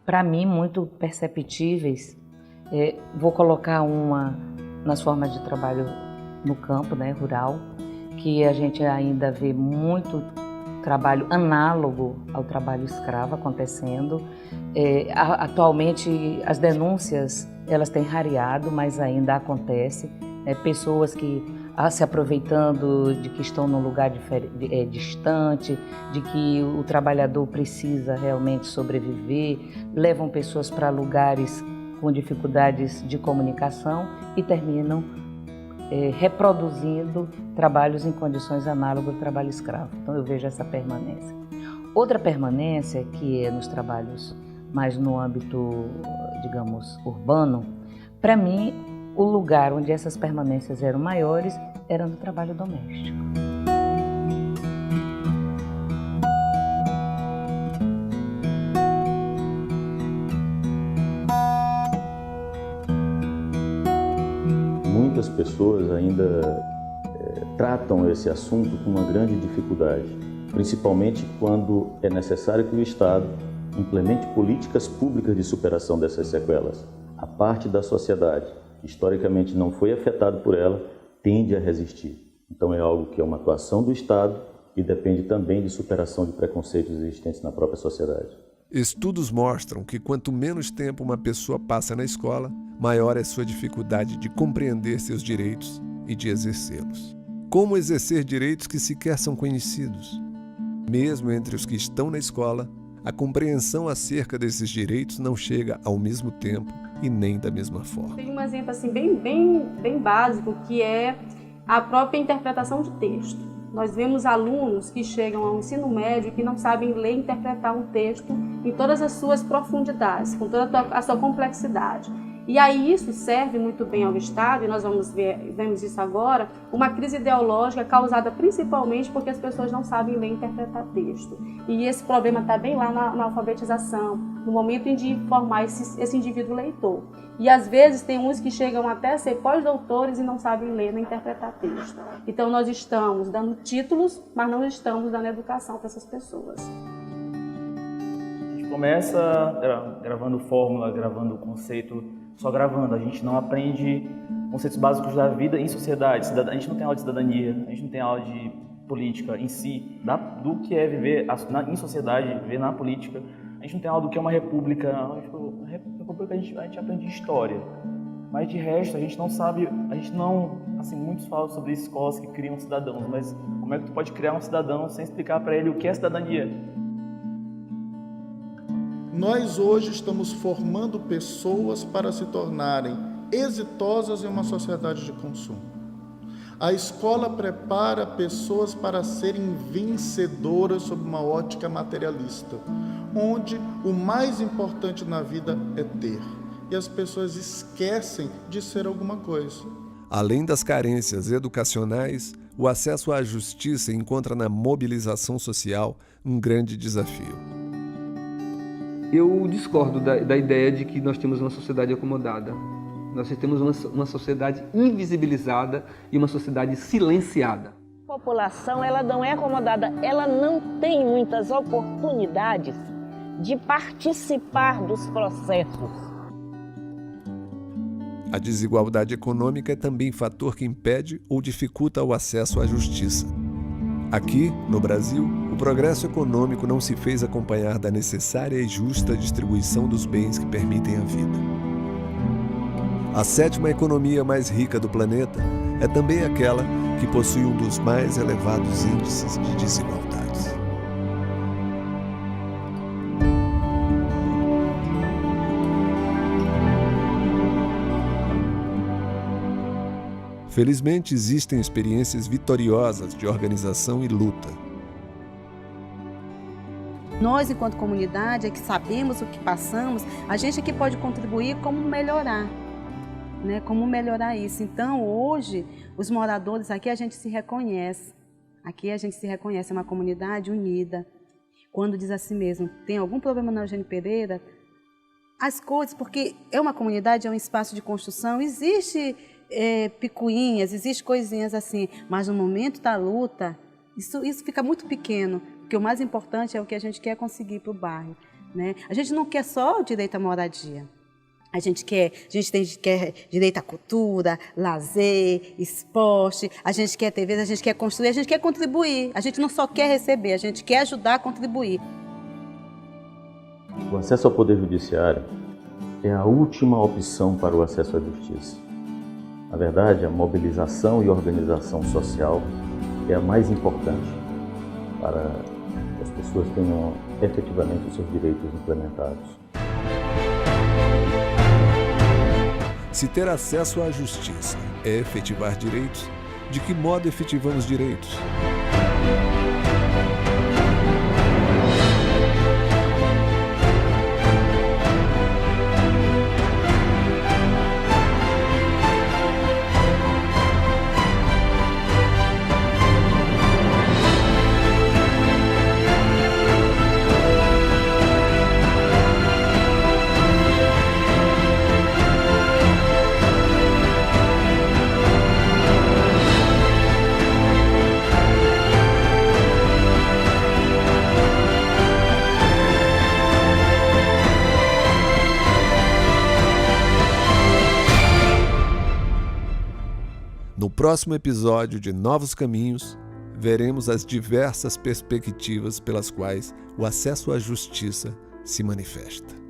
Para mim, muito perceptíveis. Vou colocar uma nas formas de trabalho no campo, né, rural, que a gente ainda vê muito trabalho análogo ao trabalho escravo acontecendo. Atualmente as denúncias elas têm rareado, mas ainda acontece. Pessoas que se aproveitando de que estão num lugar distante, de que o trabalhador precisa realmente sobreviver, levam pessoas para lugares com dificuldades de comunicação e terminam reproduzindo trabalhos em condições análogas ao trabalho escravo. Então eu vejo essa permanência. Outra permanência, que é nos trabalhos mais no âmbito, digamos, urbano, para mim, o lugar onde essas permanências eram maiores era no trabalho doméstico. pessoas ainda tratam esse assunto com uma grande dificuldade, principalmente quando é necessário que o Estado implemente políticas públicas de superação dessas sequelas. A parte da sociedade que historicamente não foi afetada por ela tende a resistir. Então é algo que é uma atuação do Estado e depende também de superação de preconceitos existentes na própria sociedade. Estudos mostram que quanto menos tempo uma pessoa passa na escola, maior é sua dificuldade de compreender seus direitos e de exercê-los. Como exercer direitos que sequer são conhecidos? Mesmo entre os que estão na escola, a compreensão acerca desses direitos não chega ao mesmo tempo e nem da mesma forma. Tem um exemplo assim, bem básico, que é a própria interpretação de texto. Nós vemos alunos que chegam ao ensino médio e que não sabem ler e interpretar um texto em todas as suas profundidades, com toda a sua complexidade. E aí isso serve muito bem ao Estado, e nós vemos isso agora, uma crise ideológica causada principalmente porque as pessoas não sabem ler e interpretar texto. E esse problema está bem lá na alfabetização, no momento de formar esse indivíduo leitor. E às vezes tem uns que chegam até a ser pós-doutores e não sabem ler nem interpretar texto. Então nós estamos dando títulos, mas não estamos dando educação para essas pessoas. A gente começa gravando fórmula, gravando conceito, só gravando. A gente não aprende conceitos básicos da vida em sociedade. A gente não tem aula de cidadania, a gente não tem aula de política em si, do que é viver em sociedade, viver na política. A gente não tem aula do que é uma república. República a gente aprende história. Mas de resto, a gente não sabe, assim, muitos falam sobre escolas que criam cidadãos, mas como é que tu pode criar um cidadão sem explicar para ele o que é cidadania? Nós hoje estamos formando pessoas para se tornarem exitosas em uma sociedade de consumo. A escola prepara pessoas para serem vencedoras sob uma ótica materialista, onde o mais importante na vida é ter. E as pessoas esquecem de ser alguma coisa. Além das carências educacionais, o acesso à justiça encontra na mobilização social um grande desafio. Eu discordo da ideia de que nós temos uma sociedade acomodada. Nós temos uma sociedade invisibilizada e uma sociedade silenciada. A população ela não é acomodada, ela não tem muitas oportunidades de participar dos processos. A desigualdade econômica é também fator que impede ou dificulta o acesso à justiça. Aqui, no Brasil, o progresso econômico não se fez acompanhar da necessária e justa distribuição dos bens que permitem a vida. A 7ª economia mais rica do planeta é também aquela que possui um dos mais elevados índices de desigualdades. Felizmente, existem experiências vitoriosas de organização e luta. Nós, enquanto comunidade, é que sabemos o que passamos, a gente é que pode contribuir como melhorar, né? Como melhorar isso. Então, hoje, os moradores aqui, a gente se reconhece. Aqui a gente se reconhece, é uma comunidade unida. Quando diz assim mesmo, tem algum problema na Eugênio Pereira, as coisas, porque é uma comunidade, é um espaço de construção, existe picuinhas, existe coisinhas assim, mas no momento da luta, isso fica muito pequeno, porque o mais importante é o que a gente quer conseguir para o bairro, né? A gente não quer só o direito à moradia, a gente quer direito à cultura, lazer, esporte, a gente quer TV, a gente quer construir, a gente quer contribuir, a gente não só quer receber, a gente quer ajudar a contribuir. O acesso ao Poder Judiciário é a última opção para o acesso à justiça. Na verdade, a mobilização e organização social é a mais importante para que as pessoas tenham efetivamente os seus direitos implementados. Se ter acesso à justiça é efetivar direitos, de que modo efetivamos direitos? próximo episódio de Novos Caminhos, veremos as diversas perspectivas pelas quais o acesso à justiça se manifesta.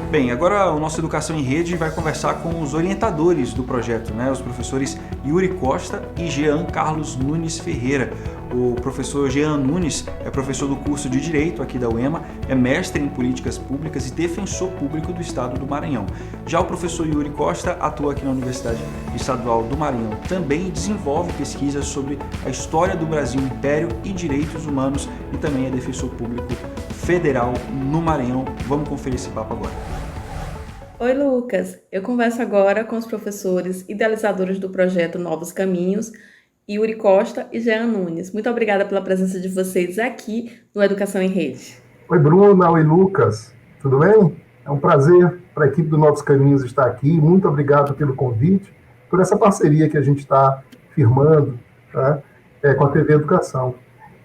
Bem, agora o nosso Educação em Rede vai conversar com os orientadores do projeto, né? Os professores Yuri Costa e Jean Carlos Nunes Ferreira. O professor Jean Nunes é professor do curso de Direito aqui da UEMA, é mestre em Políticas Públicas e defensor público do Estado do Maranhão. Já o professor Yuri Costa atua aqui na Universidade Estadual do Maranhão também e desenvolve pesquisas sobre a história do Brasil Império e direitos humanos e também é defensor público federal no Maranhão. Vamos conferir esse papo agora. Oi, Lucas. Eu converso agora com os professores idealizadores do projeto Novos Caminhos, Yuri Costa e Jean Nunes. Muito obrigada pela presença de vocês aqui no Educação em Rede. Oi, Bruna. Oi, Lucas. Tudo bem? É um prazer para a equipe do Novos Caminhos estar aqui. Muito obrigado pelo convite, por essa parceria que a gente está firmando, tá? Com a TV Educação.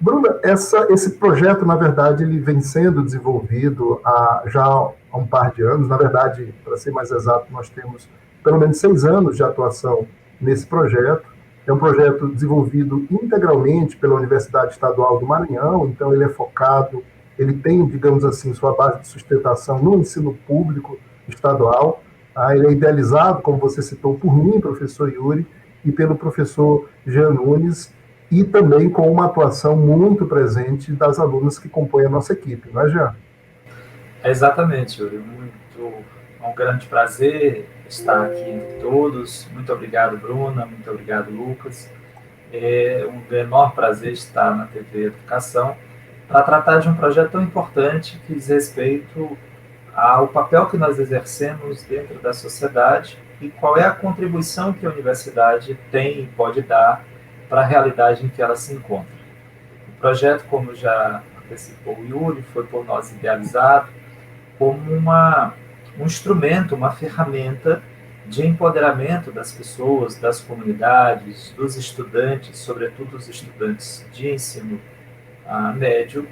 Bruna, esse projeto, na verdade, ele vem sendo desenvolvido já há um par de anos. Na verdade, para ser mais exato, nós temos pelo menos 6 anos de atuação nesse projeto. É um projeto desenvolvido integralmente pela Universidade Estadual do Maranhão, então ele é focado, ele tem, digamos assim, sua base de sustentação no ensino público estadual. Ele é idealizado, como você citou, por mim, professor Yuri, e pelo professor Jean Nunes, e também com uma atuação muito presente das alunas que compõem a nossa equipe, não é, Jean? Exatamente, Yuri. É um grande prazer estar aqui entre todos. Muito obrigado, Bruna. Muito obrigado, Lucas. É um enorme prazer estar na TV Educação para tratar de um projeto tão importante que diz respeito ao papel que nós exercemos dentro da sociedade e qual é a contribuição que a universidade tem e pode dar para a realidade em que ela se encontra. O projeto, como já antecipou o Yuri, foi por nós idealizado como um instrumento, uma ferramenta de empoderamento das pessoas, das comunidades, dos estudantes, sobretudo os estudantes de ensino médio,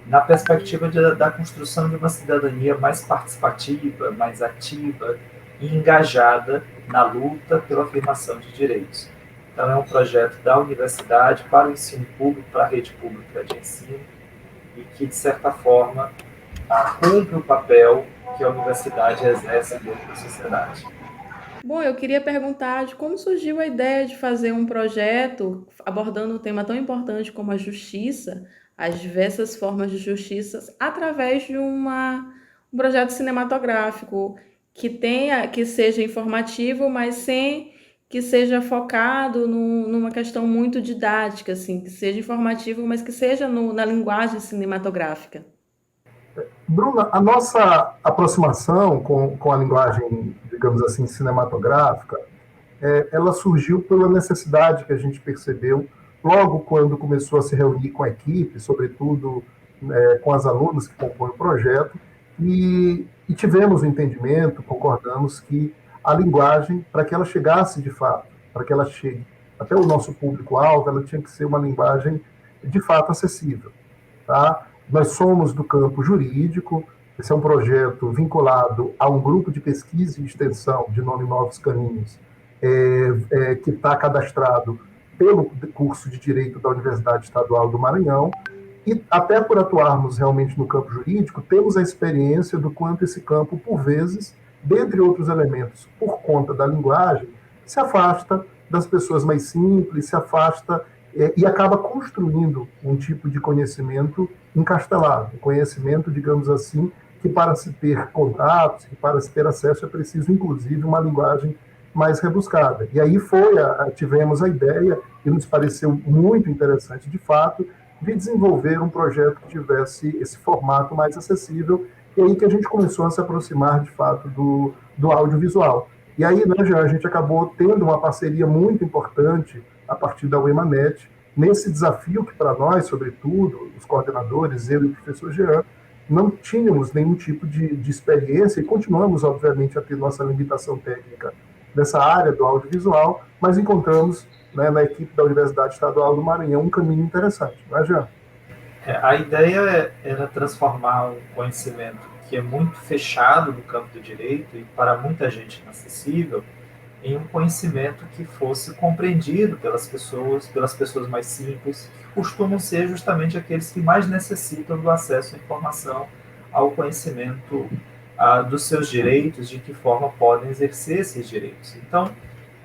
na perspectiva da construção de uma cidadania mais participativa, mais ativa e engajada na luta pela afirmação de direitos. Então, é um projeto da universidade para o ensino público, para a rede pública de ensino, e que, de certa forma, cumpre o papel que a universidade exerce dentro da sociedade. Bom, eu queria perguntar de como surgiu a ideia de fazer um projeto abordando um tema tão importante como a justiça, as diversas formas de justiça, através de um projeto cinematográfico que seja informativo, mas sem que seja focado numa questão muito didática, assim, que seja informativo, mas que seja na linguagem cinematográfica. Bruna, a nossa aproximação com a linguagem, digamos assim, cinematográfica, ela surgiu pela necessidade que a gente percebeu logo quando começou a se reunir com a equipe, sobretudo com as alunas que compõem o projeto, e tivemos o entendimento, concordamos que a linguagem, para que ela chegasse de fato, para que ela chegue até o nosso público-alvo, ela tinha que ser uma linguagem de fato acessível. Tá? Nós somos do campo jurídico, esse é um projeto vinculado a um grupo de pesquisa e extensão de nome Novos Caminhos, que está cadastrado pelo curso de Direito da Universidade Estadual do Maranhão, e até por atuarmos realmente no campo jurídico, temos a experiência do quanto esse campo, por vezes, dentre outros elementos, por conta da linguagem, se afasta das pessoas mais simples, se afasta e acaba construindo um tipo de conhecimento encastelado, um conhecimento, digamos assim, que para se ter contatos, que para se ter acesso é preciso, inclusive, uma linguagem mais rebuscada. E aí tivemos a ideia, e nos pareceu muito interessante, de fato, de desenvolver um projeto que tivesse esse formato mais acessível. E aí que a gente começou a se aproximar, de fato, do audiovisual. E aí, né, a gente acabou tendo uma parceria muito importante a partir da UEMANET, nesse desafio que, para nós, sobretudo, os coordenadores, eu e o professor Jean, não tínhamos nenhum tipo de experiência, e continuamos, obviamente, a ter nossa limitação técnica nessa área do audiovisual, mas encontramos né, na equipe da Universidade Estadual do Maranhão, um caminho interessante, não é, Jean? A ideia era transformar um conhecimento que é muito fechado no campo do direito e para muita gente inacessível, em um conhecimento que fosse compreendido pelas pessoas mais simples, que costumam ser justamente aqueles que mais necessitam do acesso à informação, ao conhecimento dos seus direitos, de que forma podem exercer esses direitos. Então,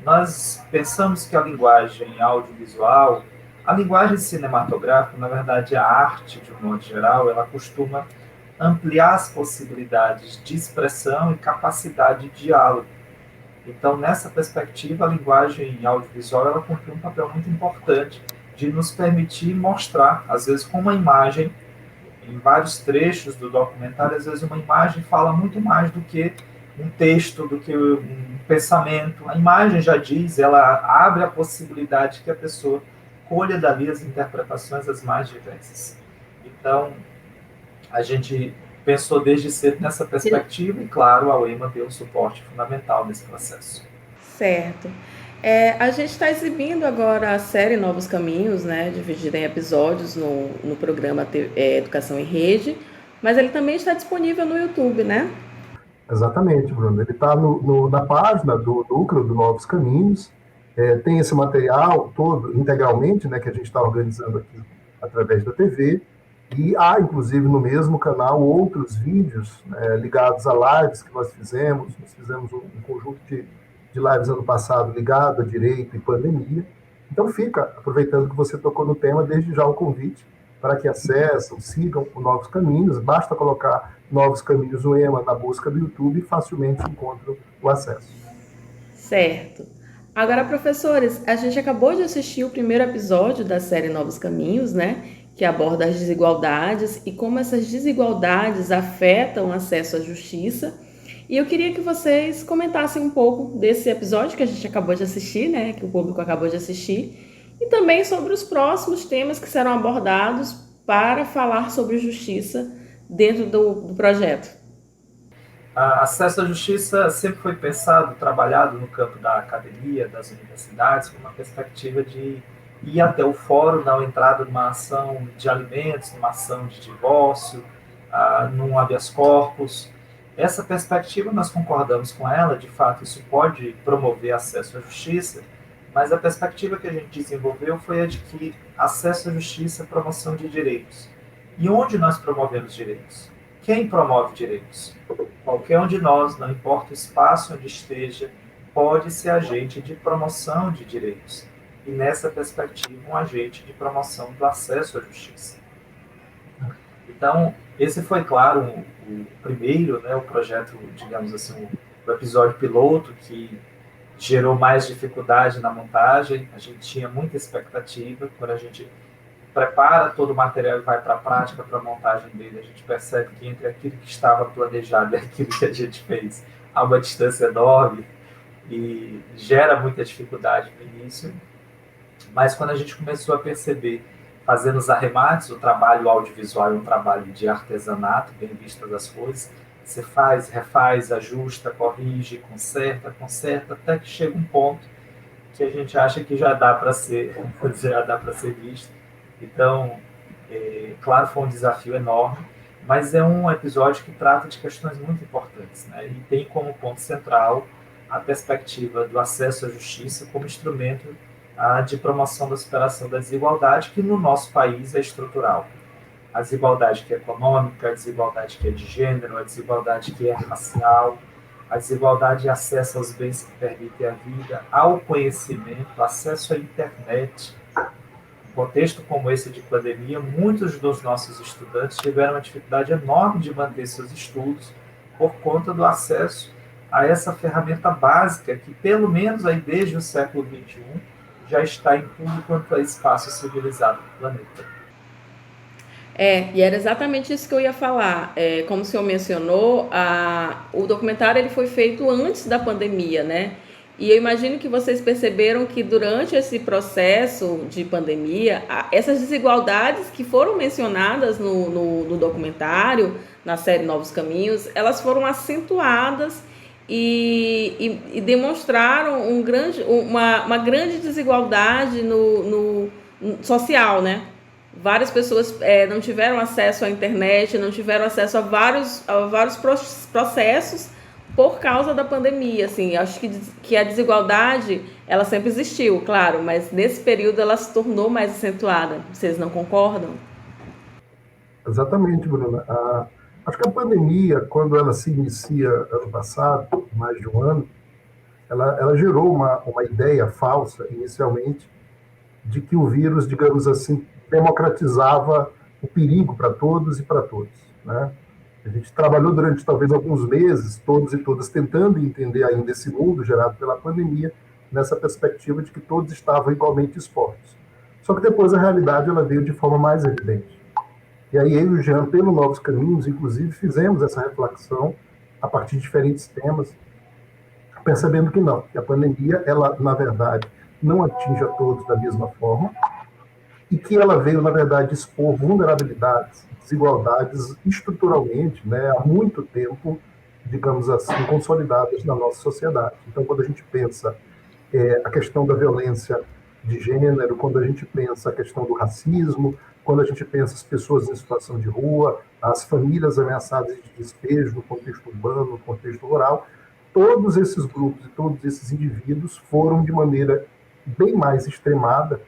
nós pensamos que a linguagem audiovisual, a linguagem cinematográfica, na verdade, a arte, de um modo geral, ela costuma ampliar as possibilidades de expressão e capacidade de diálogo. Então, nessa perspectiva, a linguagem audiovisual ela cumpre um papel muito importante de nos permitir mostrar, às vezes com uma imagem, em vários trechos do documentário, às vezes uma imagem fala muito mais do que um texto, do que um pensamento. A imagem já diz, ela abre a possibilidade que a pessoa colha dali as interpretações as mais diversas. Então, a gente pensou desde cedo nessa perspectiva e, claro, a UEMA deu um suporte fundamental nesse processo. Certo. A gente está exibindo agora a série Novos Caminhos, né, dividida em episódios no programa Educação em Rede, mas ele também está disponível no YouTube, né? Exatamente, Bruno. Ele está na página do núcleo do Novos Caminhos, tem esse material todo, integralmente, né, que a gente está organizando aqui através da TV, e há, inclusive, no mesmo canal, outros vídeos ligados a lives que nós fizemos. Nós fizemos um conjunto de lives ano passado ligado a direito e pandemia. Então fica, aproveitando que você tocou no tema, desde já o convite para que acessem, sigam o Novos Caminhos. Basta colocar Novos Caminhos UEMA na busca do YouTube e facilmente encontram o acesso. Certo. Agora, professores, a gente acabou de assistir o primeiro episódio da série Novos Caminhos, né? Que aborda as desigualdades e como essas desigualdades afetam o acesso à justiça. E eu queria que vocês comentassem um pouco desse episódio que a gente acabou de assistir, né? Que o público acabou de assistir. E também sobre os próximos temas que serão abordados para falar sobre justiça dentro do projeto. Acesso à justiça sempre foi pensado, trabalhado no campo da academia, das universidades, com uma perspectiva de ir até o fórum na entrada numa ação de alimentos, numa ação de divórcio, num habeas corpus. Essa perspectiva nós concordamos com ela, de fato isso pode promover acesso à justiça, mas a perspectiva que a gente desenvolveu foi a de que acesso à justiça é promoção de direitos. E onde nós promovemos direitos? Quem promove direitos? Qualquer um de nós, não importa o espaço onde esteja, pode ser agente de promoção de direitos. E nessa perspectiva, um agente de promoção do acesso à justiça. Então, esse foi, claro, o primeiro, né, o projeto, digamos assim, o episódio piloto, que gerou mais dificuldade na montagem. A gente tinha muita expectativa. Quando a gente prepara todo o material e vai para a prática, para a montagem dele, a gente percebe que entre aquilo que estava planejado e aquilo que a gente fez, há uma distância enorme e gera muita dificuldade no início. Mas quando a gente começou a perceber, fazendo os arremates, o trabalho audiovisual é um trabalho de artesanato, bem vistas as coisas, você faz, refaz, ajusta, corrige, conserta, até que chega um ponto que a gente acha que já dá para ser visto. Então, claro, foi um desafio enorme, mas é um episódio que trata de questões muito importantes, né? E tem como ponto central a perspectiva do acesso à justiça como instrumento de promoção da superação da desigualdade, que no nosso país é estrutural. A desigualdade que é econômica, a desigualdade que é de gênero, a desigualdade que é racial, a desigualdade de acesso aos bens que permitem a vida, ao conhecimento, acesso à internet. Em contexto como esse de pandemia, muitos dos nossos estudantes tiveram uma dificuldade enorme de manter seus estudos por conta do acesso a essa ferramenta básica que, pelo menos aí desde o século XXI, já está em tudo quanto é espaço civilizado do planeta. E era exatamente isso que eu ia falar. Como o senhor mencionou, o documentário ele foi feito antes da pandemia, né? E eu imagino que vocês perceberam que durante esse processo de pandemia, essas desigualdades que foram mencionadas no documentário, na série Novos Caminhos, elas foram acentuadas e demonstraram uma grande desigualdade no social, né? Várias pessoas não tiveram acesso à internet, não tiveram acesso a vários processos por causa da pandemia. Assim, acho que a desigualdade ela sempre existiu, claro, mas nesse período ela se tornou mais acentuada. Vocês não concordam? Exatamente, Bruna. Acho que a pandemia, quando ela se inicia ano passado, mais de um ano, ela gerou uma ideia falsa, inicialmente, de que o vírus, digamos assim, democratizava o perigo para todos e para todos, né? A gente trabalhou durante talvez alguns meses, todos e todas, tentando entender ainda esse mundo gerado pela pandemia, nessa perspectiva de que todos estavam igualmente expostos. Só que depois a realidade ela veio de forma mais evidente. E aí eu e o Jean, pelo Novos Caminhos, inclusive, fizemos essa reflexão a partir de diferentes temas, percebendo que não, que a pandemia, ela, na verdade, não atinge a todos da mesma forma, e que ela veio, na verdade, expor vulnerabilidades, desigualdades estruturalmente, né, há muito tempo, digamos assim, consolidadas na nossa sociedade. Então, quando a gente pensa a questão da violência de gênero, quando a gente pensa a questão do racismo, quando a gente pensa as pessoas em situação de rua, as famílias ameaçadas de despejo no contexto urbano, no contexto rural, todos esses grupos e todos esses indivíduos foram, de maneira bem mais extremada,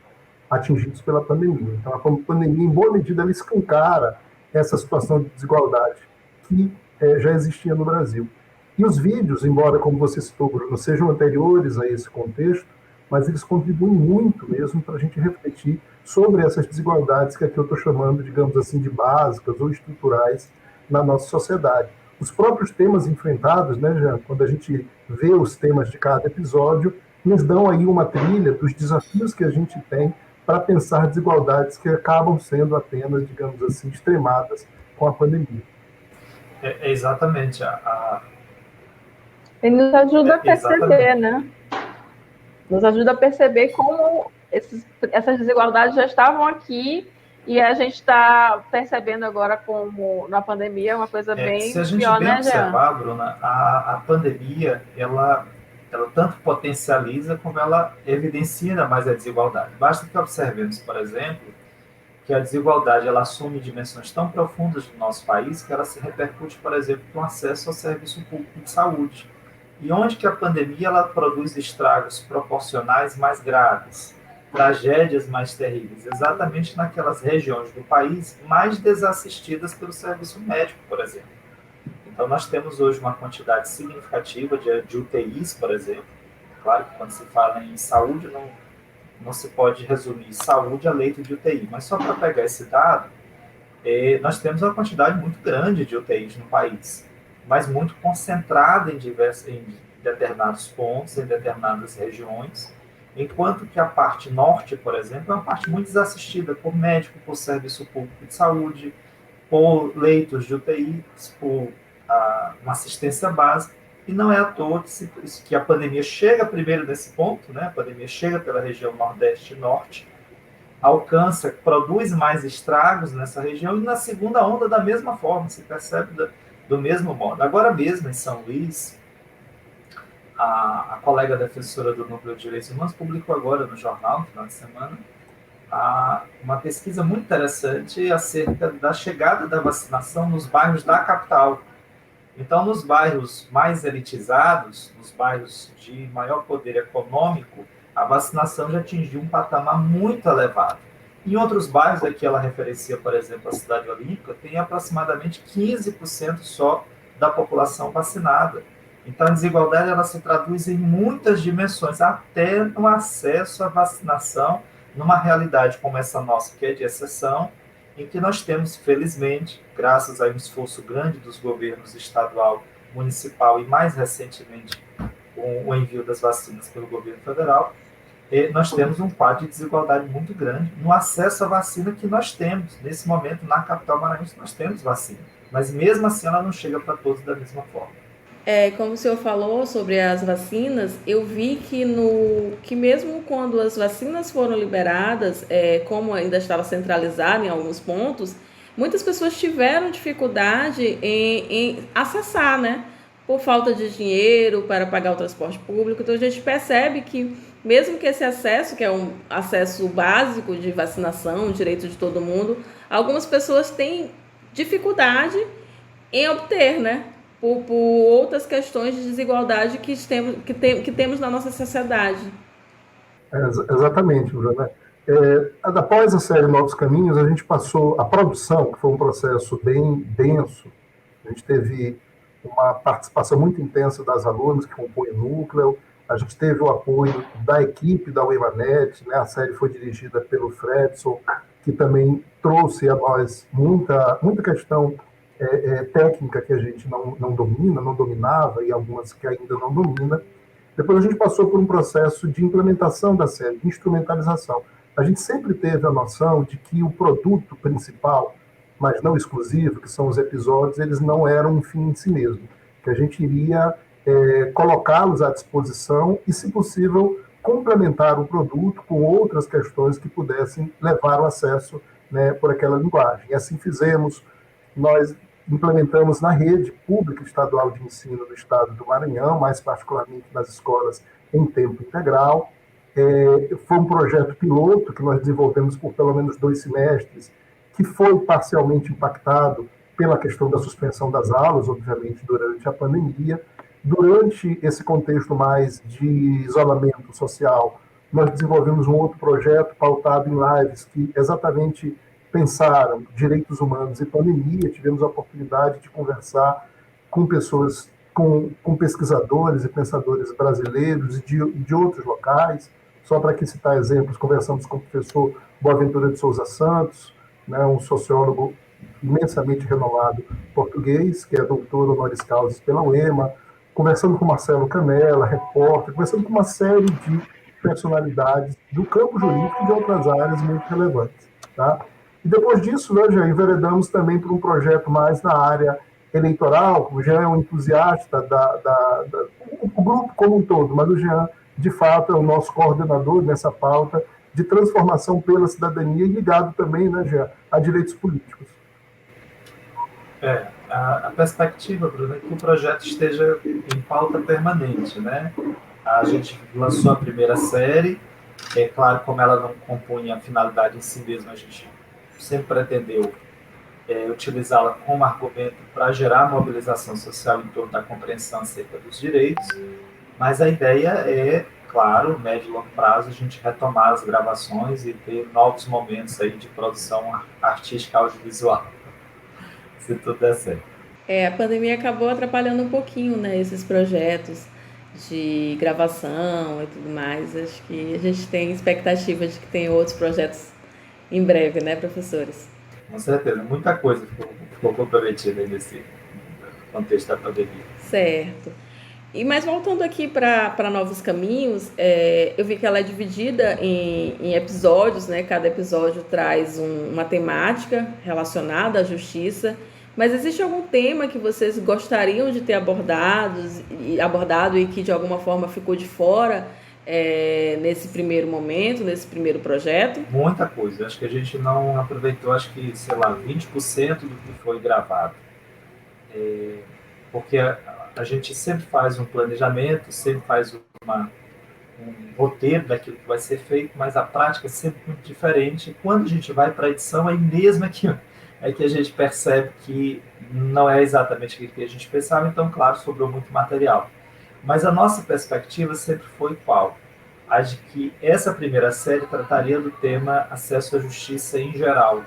atingidos pela pandemia. Então, a pandemia, em boa medida, ela escancara essa situação de desigualdade que já existia no Brasil. E os vídeos, embora, como você citou, Bruno, sejam anteriores a esse contexto, mas eles contribuem muito mesmo para a gente refletir sobre essas desigualdades que aqui eu estou chamando, digamos assim, de básicas ou estruturais na nossa sociedade. Os próprios temas enfrentados, né, Jean, quando a gente vê os temas de cada episódio, nos dão aí uma trilha dos desafios que a gente tem para pensar desigualdades que acabam sendo apenas, digamos assim, extremadas com a pandemia. Exatamente. Ele nos ajuda a perceber, exatamente. né? Nos ajuda a perceber como essas desigualdades já estavam aqui e a gente está percebendo agora como na pandemia é uma coisa bem se a gente pior, bem né, observar, Bruna, a pandemia, ela tanto potencializa como ela evidencia ainda mais a desigualdade. Basta que observemos, por exemplo, que a desigualdade ela assume dimensões tão profundas no nosso país que ela se repercute, por exemplo, no acesso ao serviço público de saúde. E onde que a pandemia ela produz estragos proporcionais mais graves, tragédias mais terríveis? Exatamente naquelas regiões do país mais desassistidas pelo serviço médico, por exemplo. Então, nós temos hoje uma quantidade significativa de UTIs, por exemplo. Claro que quando se fala em saúde, não se pode resumir saúde a leito de UTI, mas só para pegar esse dado, nós temos uma quantidade muito grande de UTIs no país, mas muito concentrada em determinados pontos, em determinadas regiões, enquanto que a parte norte, por exemplo, é uma parte muito desassistida por médico, por serviço público de saúde, por leitos de UTI, por uma assistência básica, e não é à toa que a pandemia chega primeiro nesse ponto, né? A pandemia chega pela região nordeste e norte, alcança, produz mais estragos nessa região, e na segunda onda da mesma forma, se percebe do mesmo modo. Agora mesmo, em São Luís, a colega defensora do Núcleo de Direitos Humanos publicou agora no jornal, no final de semana, uma pesquisa muito interessante acerca da chegada da vacinação nos bairros da capital. Então, nos bairros mais elitizados, nos bairros de maior poder econômico, a vacinação já atingiu um patamar muito elevado. Em outros bairros, aqui ela referencia, por exemplo, a Cidade Olímpica, tem aproximadamente 15% só da população vacinada. Então, a desigualdade ela se traduz em muitas dimensões, até no acesso à vacinação, numa realidade como essa nossa, que é de exceção, em que nós temos, felizmente, graças a um esforço grande dos governos estadual, municipal e, mais recentemente, com o envio das vacinas pelo governo federal, nós temos um quadro de desigualdade muito grande no acesso à vacina que nós temos. Nesse momento, na capital maranhense, nós temos vacina, mas mesmo assim ela não chega para todos da mesma forma. Como o senhor falou sobre as vacinas, eu vi que mesmo quando as vacinas foram liberadas, como ainda estava centralizado em alguns pontos, muitas pessoas tiveram dificuldade em acessar, né? por falta de dinheiro para pagar o transporte público. Então a gente percebe que mesmo que esse acesso, que é um acesso básico de vacinação, um direito de todo mundo, algumas pessoas têm dificuldade em obter, né? Por outras questões de desigualdade que temos na nossa sociedade. Exatamente, Bruna. Após a série Novos Caminhos, a gente passou a produção, que foi um processo bem denso. A gente teve uma participação muito intensa das alunas que compõem o núcleo. A gente teve o apoio da equipe da UEMANET, né? A série foi dirigida pelo Fredson, que também trouxe a nós muita questão técnica que a gente não dominava, e algumas que ainda não domina. Depois a gente passou por um processo de implementação da série, de instrumentalização. A gente sempre teve a noção de que o produto principal, mas não exclusivo, que são os episódios, eles não eram um fim em si mesmo, que a gente iria colocá-los à disposição e, se possível, complementar o produto com outras questões que pudessem levar o acesso, né, por aquela linguagem. E assim fizemos. Nós implementamos na rede pública estadual de ensino do estado do Maranhão, mais particularmente nas escolas em tempo integral. Foi um projeto piloto que nós desenvolvemos por pelo menos 2 semestres, que foi parcialmente impactado pela questão da suspensão das aulas, obviamente, durante a pandemia. Durante esse contexto mais de isolamento social, nós desenvolvemos um outro projeto pautado em lives que exatamente pensaram direitos humanos e pandemia. Tivemos a oportunidade de conversar com pessoas, com pesquisadores e pensadores brasileiros e de outros locais. Só para aqui citar exemplos, conversamos com o professor Boaventura de Souza Santos, né, um sociólogo imensamente renomado português, que é doutor honoris causa pela UEMA, conversando com Marcelo Canella, repórter, conversando com uma série de personalidades do campo jurídico e de outras áreas muito relevantes. Tá? E depois disso, nós já enveredamos também para um projeto mais na área eleitoral. O Jean é um entusiasta o grupo como um todo, mas o Jean, de fato, é o nosso coordenador nessa pauta de transformação pela cidadania, e ligado também, né, Jean, a direitos políticos. A perspectiva, Bruno, é que o projeto esteja em pauta permanente, né? A gente lançou a primeira série, é claro, como ela não compunha a finalidade em si mesma, a gente sempre pretendeu utilizá-la como argumento para gerar mobilização social em torno da compreensão acerca dos direitos, mas a ideia é, claro, médio e longo prazo, a gente retomar as gravações e ter novos momentos aí de produção artística audiovisual, se tudo der certo. A pandemia acabou atrapalhando um pouquinho, né, esses projetos de gravação e tudo mais. Acho que a gente tem expectativa de que tenha outros projetos em breve, né, professores? Com certeza, muita coisa ficou comprometida nesse contexto da pandemia. Certo. Mas voltando aqui para Novos Caminhos, eu vi que ela é dividida em episódios, né? Cada episódio traz uma temática relacionada à justiça. Mas existe algum tema que vocês gostariam de ter abordado e que de alguma forma ficou de fora nesse primeiro momento, nesse primeiro projeto? Muita coisa. Acho que a gente não aproveitou, 20% do que foi gravado. Porque a gente sempre faz um planejamento, sempre faz um roteiro daquilo que vai ser feito, mas a prática é sempre muito diferente. Quando a gente vai para a edição, aí mesmo é que a gente percebe que não é exatamente aquilo que a gente pensava, então, claro, sobrou muito material. Mas a nossa perspectiva sempre foi qual? A de que essa primeira série trataria do tema acesso à justiça em geral.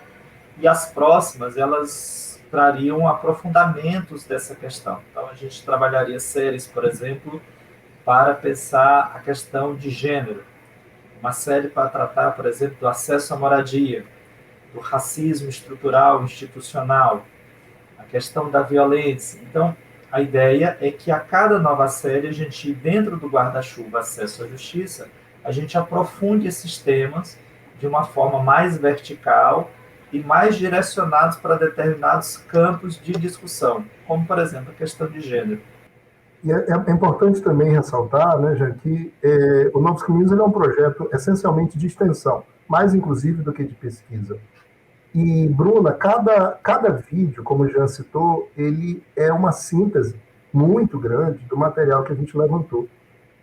E as próximas, elas trariam aprofundamentos dessa questão. Então, a gente trabalharia séries, por exemplo, para pensar a questão de gênero. Uma série para tratar, por exemplo, do acesso à moradia, do racismo estrutural, institucional, a questão da violência. Então, a ideia é que a cada nova série, a gente, dentro do guarda-chuva acesso à justiça, a gente aprofunde esses temas de uma forma mais vertical e mais direcionados para determinados campos de discussão, como, por exemplo, a questão de gênero. E é importante também ressaltar, né, Jean, que o Novos Caminhos é um projeto essencialmente de extensão, mais inclusive do que de pesquisa. E, Bruna, cada vídeo, como o Jean citou, ele é uma síntese muito grande do material que a gente levantou.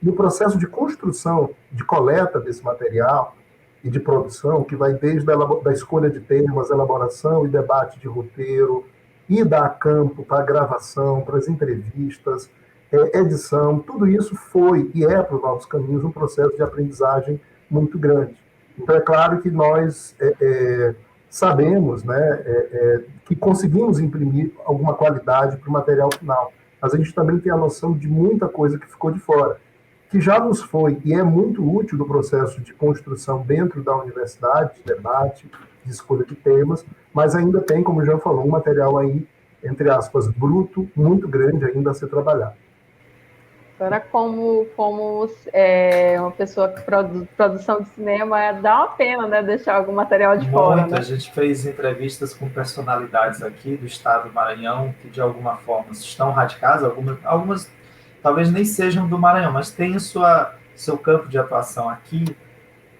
E o processo de construção, de coleta desse material e de produção, que vai desde da escolha de temas, elaboração e debate de roteiro, ida a campo para a gravação, para as entrevistas, edição, tudo isso foi e é para os Novos Caminhos um processo de aprendizagem muito grande. Então, é claro que nós sabemos, né, que conseguimos imprimir alguma qualidade para o material final, mas a gente também tem a noção de muita coisa que ficou de fora, que já nos foi e é muito útil no processo de construção dentro da universidade, de debate, de escolha de temas, mas ainda tem, como o Jean falou, um material aí, entre aspas, bruto, muito grande ainda a ser trabalhado. Agora, como uma pessoa que produção de cinema, dá uma pena, né, deixar algum material de fora. Né? A gente fez entrevistas com personalidades aqui do estado do Maranhão, que de alguma forma estão radicadas, algumas talvez nem sejam do Maranhão, mas têm seu campo de atuação aqui,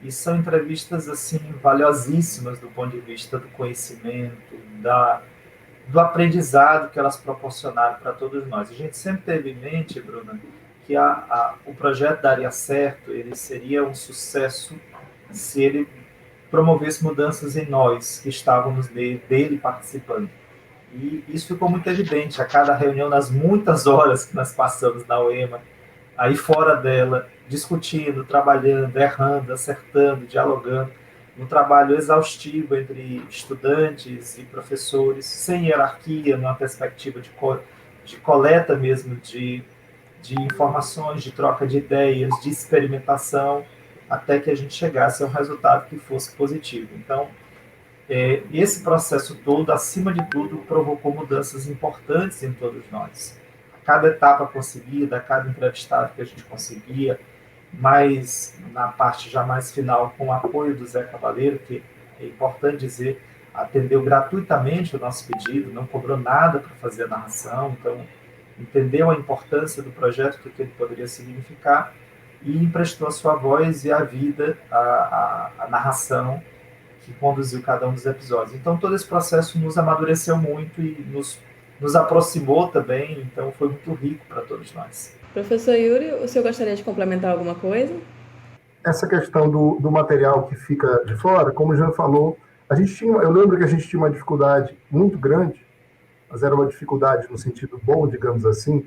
e são entrevistas assim valiosíssimas do ponto de vista do conhecimento, do aprendizado que elas proporcionaram para todos nós. A gente sempre teve em mente, Bruna, que o projeto daria certo, ele seria um sucesso se ele promovesse mudanças em nós, que estávamos dele participando. E isso ficou muito evidente a cada reunião, nas muitas horas que nós passamos na UEMA, aí fora dela, discutindo, trabalhando, errando, acertando, dialogando, um trabalho exaustivo entre estudantes e professores, sem hierarquia, numa perspectiva de coleta mesmo de informações, de troca de ideias, de experimentação, até que a gente chegasse a um resultado que fosse positivo. Então, esse processo todo, acima de tudo, provocou mudanças importantes em todos nós. A cada etapa conseguida, a cada entrevistado que a gente conseguia, mas na parte já mais final, com o apoio do Zé Cavaleiro, que é importante dizer, atendeu gratuitamente o nosso pedido, não cobrou nada para fazer a narração, então entendeu a importância do projeto, o que ele poderia significar, e emprestou a sua voz e a vida, a narração, que conduziu cada um dos episódios. Então, todo esse processo nos amadureceu muito e nos aproximou também, então foi muito rico para todos nós. Professor Yuri, o senhor gostaria de complementar alguma coisa? Essa questão do material que fica de fora, como o Jean falou, eu lembro que a gente tinha uma dificuldade muito grande, mas era uma dificuldade no sentido bom, digamos assim,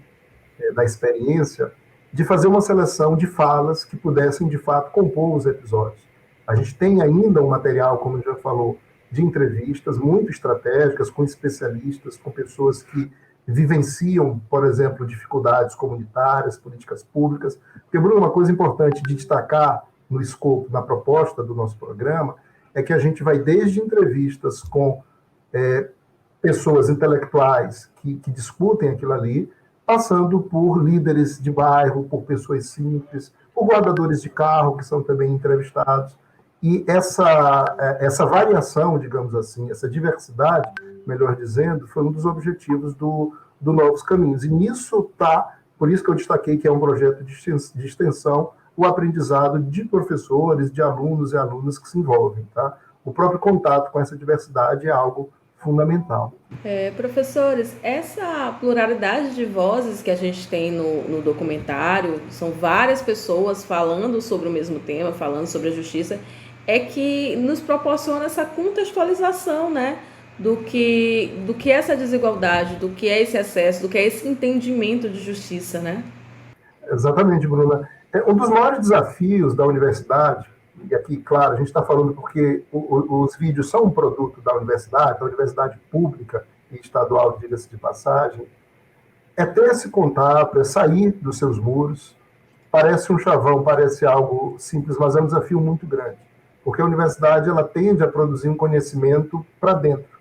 da experiência, de fazer uma seleção de falas que pudessem, de fato, compor os episódios. A gente tem ainda um material, como já falou, de entrevistas muito estratégicas, com especialistas, com pessoas que vivenciam, por exemplo, dificuldades comunitárias, políticas públicas. Porque, Bruno, uma coisa importante de destacar no escopo, na proposta do nosso programa, é que a gente vai desde entrevistas com pessoas intelectuais que discutem aquilo ali, passando por líderes de bairro, por pessoas simples, por guardadores de carro, que são também entrevistados. E essa variação, digamos assim, essa diversidade, melhor dizendo, foi um dos objetivos do Novos Caminhos. E nisso está, por isso que eu destaquei que é um projeto de extensão, o aprendizado de professores, de alunos e alunas que se envolvem. Tá? O próprio contato com essa diversidade é algo fundamental. Professores, essa pluralidade de vozes que a gente tem no documentário, são várias pessoas falando sobre o mesmo tema, falando sobre a justiça, é que nos proporciona essa contextualização, né, do que é essa desigualdade, do que é esse acesso, do que é esse entendimento de justiça, né? Exatamente, Bruna. Um dos maiores desafios da universidade, e aqui, claro, a gente está falando porque os vídeos são um produto da universidade pública e estadual, diga-se de passagem, é ter esse contato, é sair dos seus muros. Parece um chavão, parece algo simples, mas é um desafio muito grande, porque a universidade ela tende a produzir um conhecimento para dentro.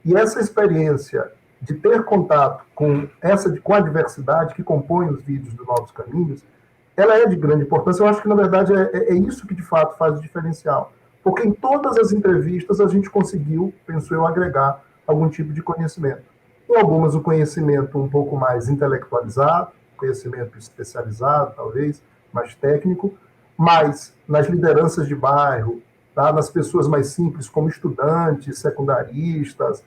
E essa experiência de ter contato com a diversidade que compõe os vídeos do Novos Caminhos, ela é de grande importância. Eu acho que, na verdade, é isso que, de fato, faz o diferencial. Porque em todas as entrevistas a gente conseguiu, penso eu, agregar algum tipo de conhecimento. Em algumas, o conhecimento um pouco mais intelectualizado, conhecimento especializado, talvez, mais técnico, mas nas lideranças de bairro, tá? Nas pessoas mais simples, como estudantes, secundaristas,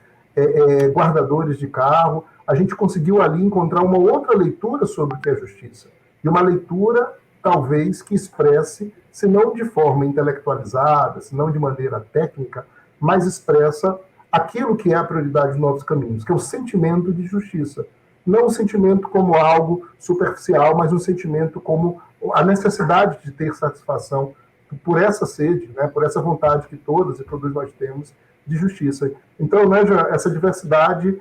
guardadores de carro, a gente conseguiu ali encontrar uma outra leitura sobre o que é justiça. E uma leitura, talvez, que expresse, se não de forma intelectualizada, se não de maneira técnica, mas expressa aquilo que é a prioridade dos Novos Caminhos, que é o sentimento de justiça. Não um sentimento como algo superficial, mas um sentimento como a necessidade de ter satisfação por essa sede, né, por essa vontade que todas e todos nós temos de justiça. Então, né, essa diversidade,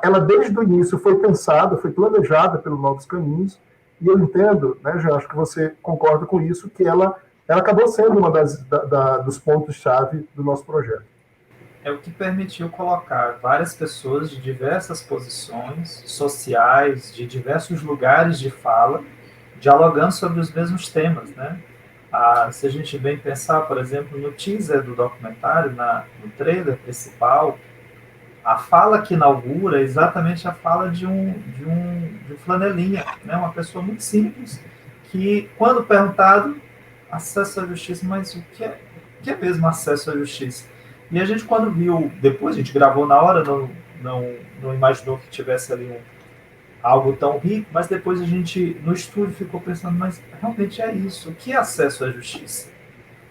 ela desde o início foi pensada, foi planejada pelo Novos Caminhos, e eu entendo, né, já acho que você concorda com isso, que ela acabou sendo uma dos pontos-chave do nosso projeto. É o que permitiu colocar várias pessoas de diversas posições sociais, de diversos lugares de fala, dialogando sobre os mesmos temas, né? Se a gente bem pensar, por exemplo, no teaser do documentário, no trailer principal, a fala que inaugura é exatamente a fala de um flanelinha, né? Uma pessoa muito simples, que, quando perguntado, acesso à justiça, mas o que é mesmo acesso à justiça? E a gente, quando viu, depois a gente gravou na hora, não imaginou que tivesse ali algo tão rico, mas depois a gente, no estúdio, ficou pensando, mas realmente é isso, o que é acesso à justiça?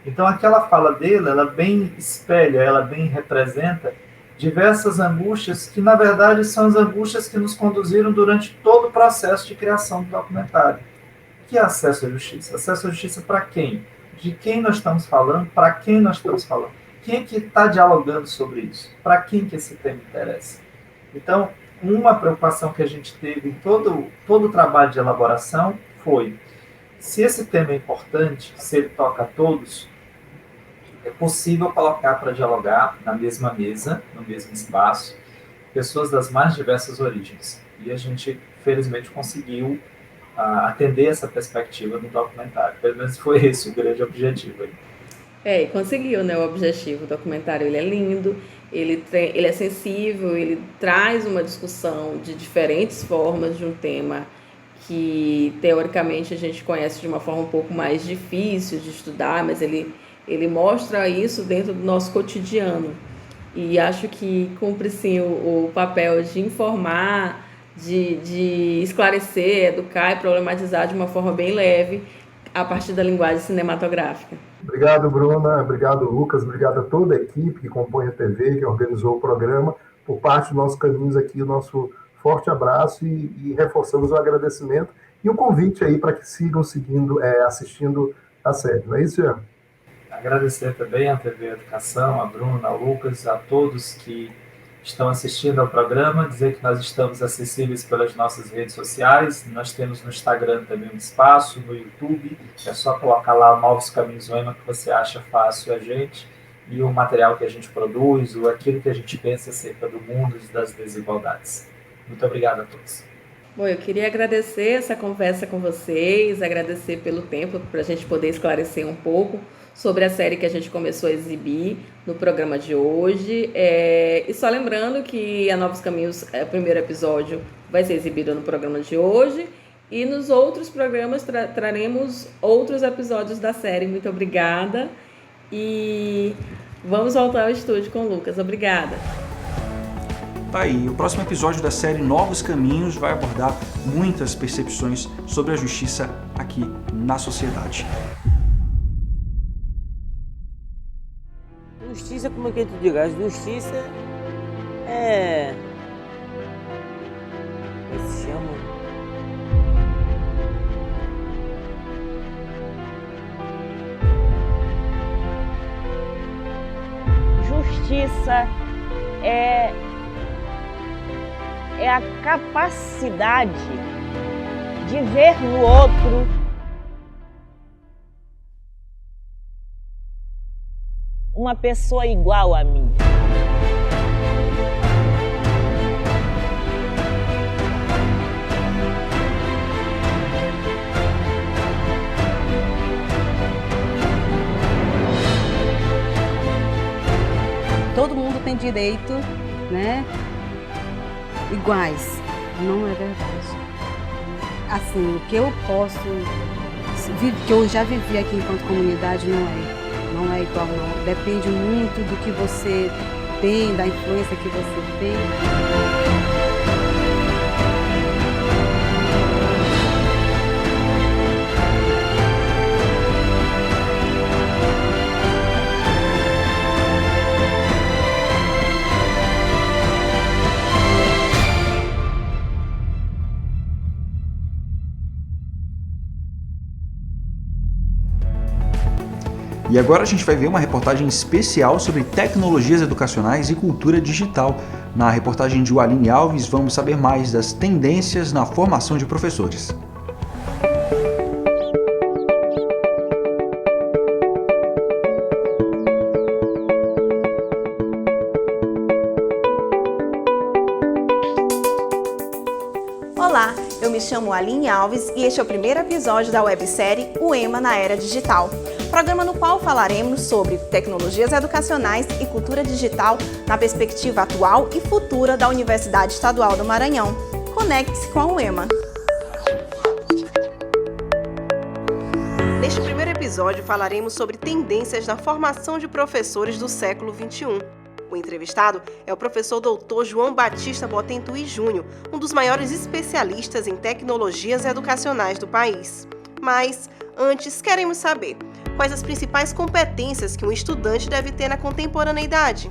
Então aquela fala dele, ela bem espelha, ela bem representa diversas angústias que, na verdade, são as angústias que nos conduziram durante todo o processo de criação do documentário. O que é acesso à justiça? Acesso à justiça para quem? De quem nós estamos falando? Para quem nós estamos falando? Quem que está dialogando sobre isso? Para quem que esse tema interessa? Então, uma preocupação que a gente teve em todo o trabalho de elaboração foi, se esse tema é importante, se ele toca a todos, é possível colocar para dialogar na mesma mesa, no mesmo espaço, pessoas das mais diversas origens. E a gente, felizmente, conseguiu atender essa perspectiva no documentário. Pelo menos foi esse o grande objetivo aí. E conseguiu, né, o objetivo. O documentário, ele é lindo, ele é sensível, ele traz uma discussão de diferentes formas de um tema que, teoricamente, a gente conhece de uma forma um pouco mais difícil de estudar, mas ele mostra isso dentro do nosso cotidiano. E acho que cumpre, sim, o papel de informar, de esclarecer, educar e problematizar de uma forma bem leve, a partir da linguagem cinematográfica. Obrigado, Bruna. Obrigado, Lucas. Obrigado a toda a equipe que compõe a TV, que organizou o programa. Por parte dos nossos caminhos aqui, o nosso forte abraço e reforçamos o agradecimento e o convite aí para que sigam assistindo a série. Não é isso, Jean? Agradecer também à TV Educação, a Bruna, ao Lucas, a todos que estão assistindo ao programa, dizer que nós estamos acessíveis pelas nossas redes sociais, nós temos no Instagram também um espaço, no YouTube, é só colocar lá Novos Caminhos UEMA que você acha fácil a gente, e o material que a gente produz, ou aquilo que a gente pensa acerca do mundo e das desigualdades. Muito obrigado a todos. Bom, eu queria agradecer essa conversa com vocês, agradecer pelo tempo para a gente poder esclarecer um pouco sobre a série que a gente começou a exibir no programa de hoje. E só lembrando que a Novos Caminhos, o primeiro episódio, vai ser exibido no programa de hoje. E nos outros programas traremos outros episódios da série. Muito obrigada. E vamos voltar ao estúdio com o Lucas. Obrigada. Tá aí, o próximo episódio da série Novos Caminhos vai abordar muitas percepções sobre a justiça aqui na sociedade. Justiça, como é que tu diz? A justiça é... Como é que se chama? Justiça é a capacidade de ver no outro uma pessoa igual a mim. Todo mundo tem direito, né? Iguais. Não é verdade. Assim, o que eu posso, que eu já vivi aqui enquanto comunidade, não é igual, não. Depende muito do que você tem, da influência que você tem. E agora a gente vai ver uma reportagem especial sobre tecnologias educacionais e cultura digital. Na reportagem de Aline Alves, vamos saber mais das tendências na formação de professores. Olá, eu me chamo Aline Alves e este é o primeiro episódio da websérie O EMA na Era Digital, programa no qual falaremos sobre tecnologias educacionais e cultura digital na perspectiva atual e futura da Universidade Estadual do Maranhão. Conecte-se com a UEMA. Neste primeiro episódio falaremos sobre tendências na formação de professores do século XXI. O entrevistado é o professor Dr. João Batista Botentui Júnior, um dos maiores especialistas em tecnologias educacionais do país. Mas, antes, queremos saber quais as principais competências que um estudante deve ter na contemporaneidade.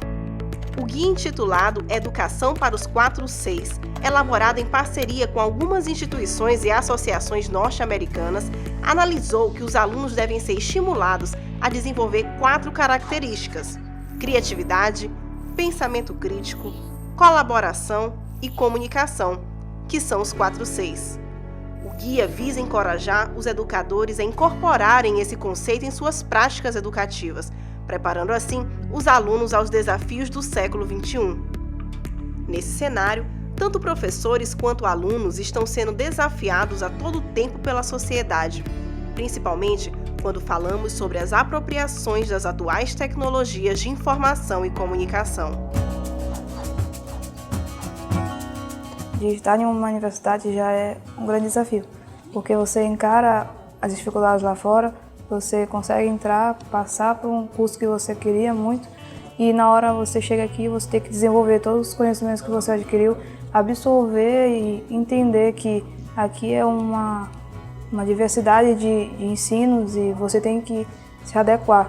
O guia intitulado Educação para os 4Cs, elaborado em parceria com algumas instituições e associações norte-americanas, analisou que os alunos devem ser estimulados a desenvolver 4 características: criatividade, pensamento crítico, colaboração e comunicação, que são os 4Cs. O guia visa encorajar os educadores a incorporarem esse conceito em suas práticas educativas, preparando assim os alunos aos desafios do século XXI. Nesse cenário, tanto professores quanto alunos estão sendo desafiados a todo tempo pela sociedade, principalmente quando falamos sobre as apropriações das atuais tecnologias de informação e comunicação. De estar em uma universidade já é um grande desafio, porque você encara as dificuldades lá fora, você consegue entrar, passar por um curso que você queria muito, e na hora você chega aqui, você tem que desenvolver todos os conhecimentos que você adquiriu, absorver e entender que aqui é uma diversidade de ensinos e você tem que se adequar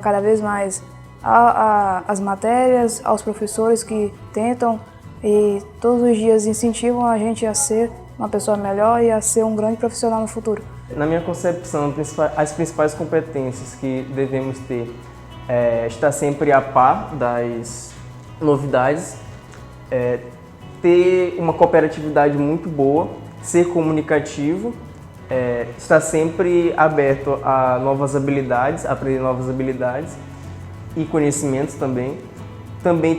cada vez mais às matérias, aos professores que tentam e todos os dias incentivam a gente a ser uma pessoa melhor e a ser um grande profissional no futuro. Na minha concepção, as principais competências que devemos ter é estar sempre a par das novidades, ter uma cooperatividade muito boa, ser comunicativo, estar sempre aberto a novas habilidades, aprender novas habilidades e conhecimentos também. Também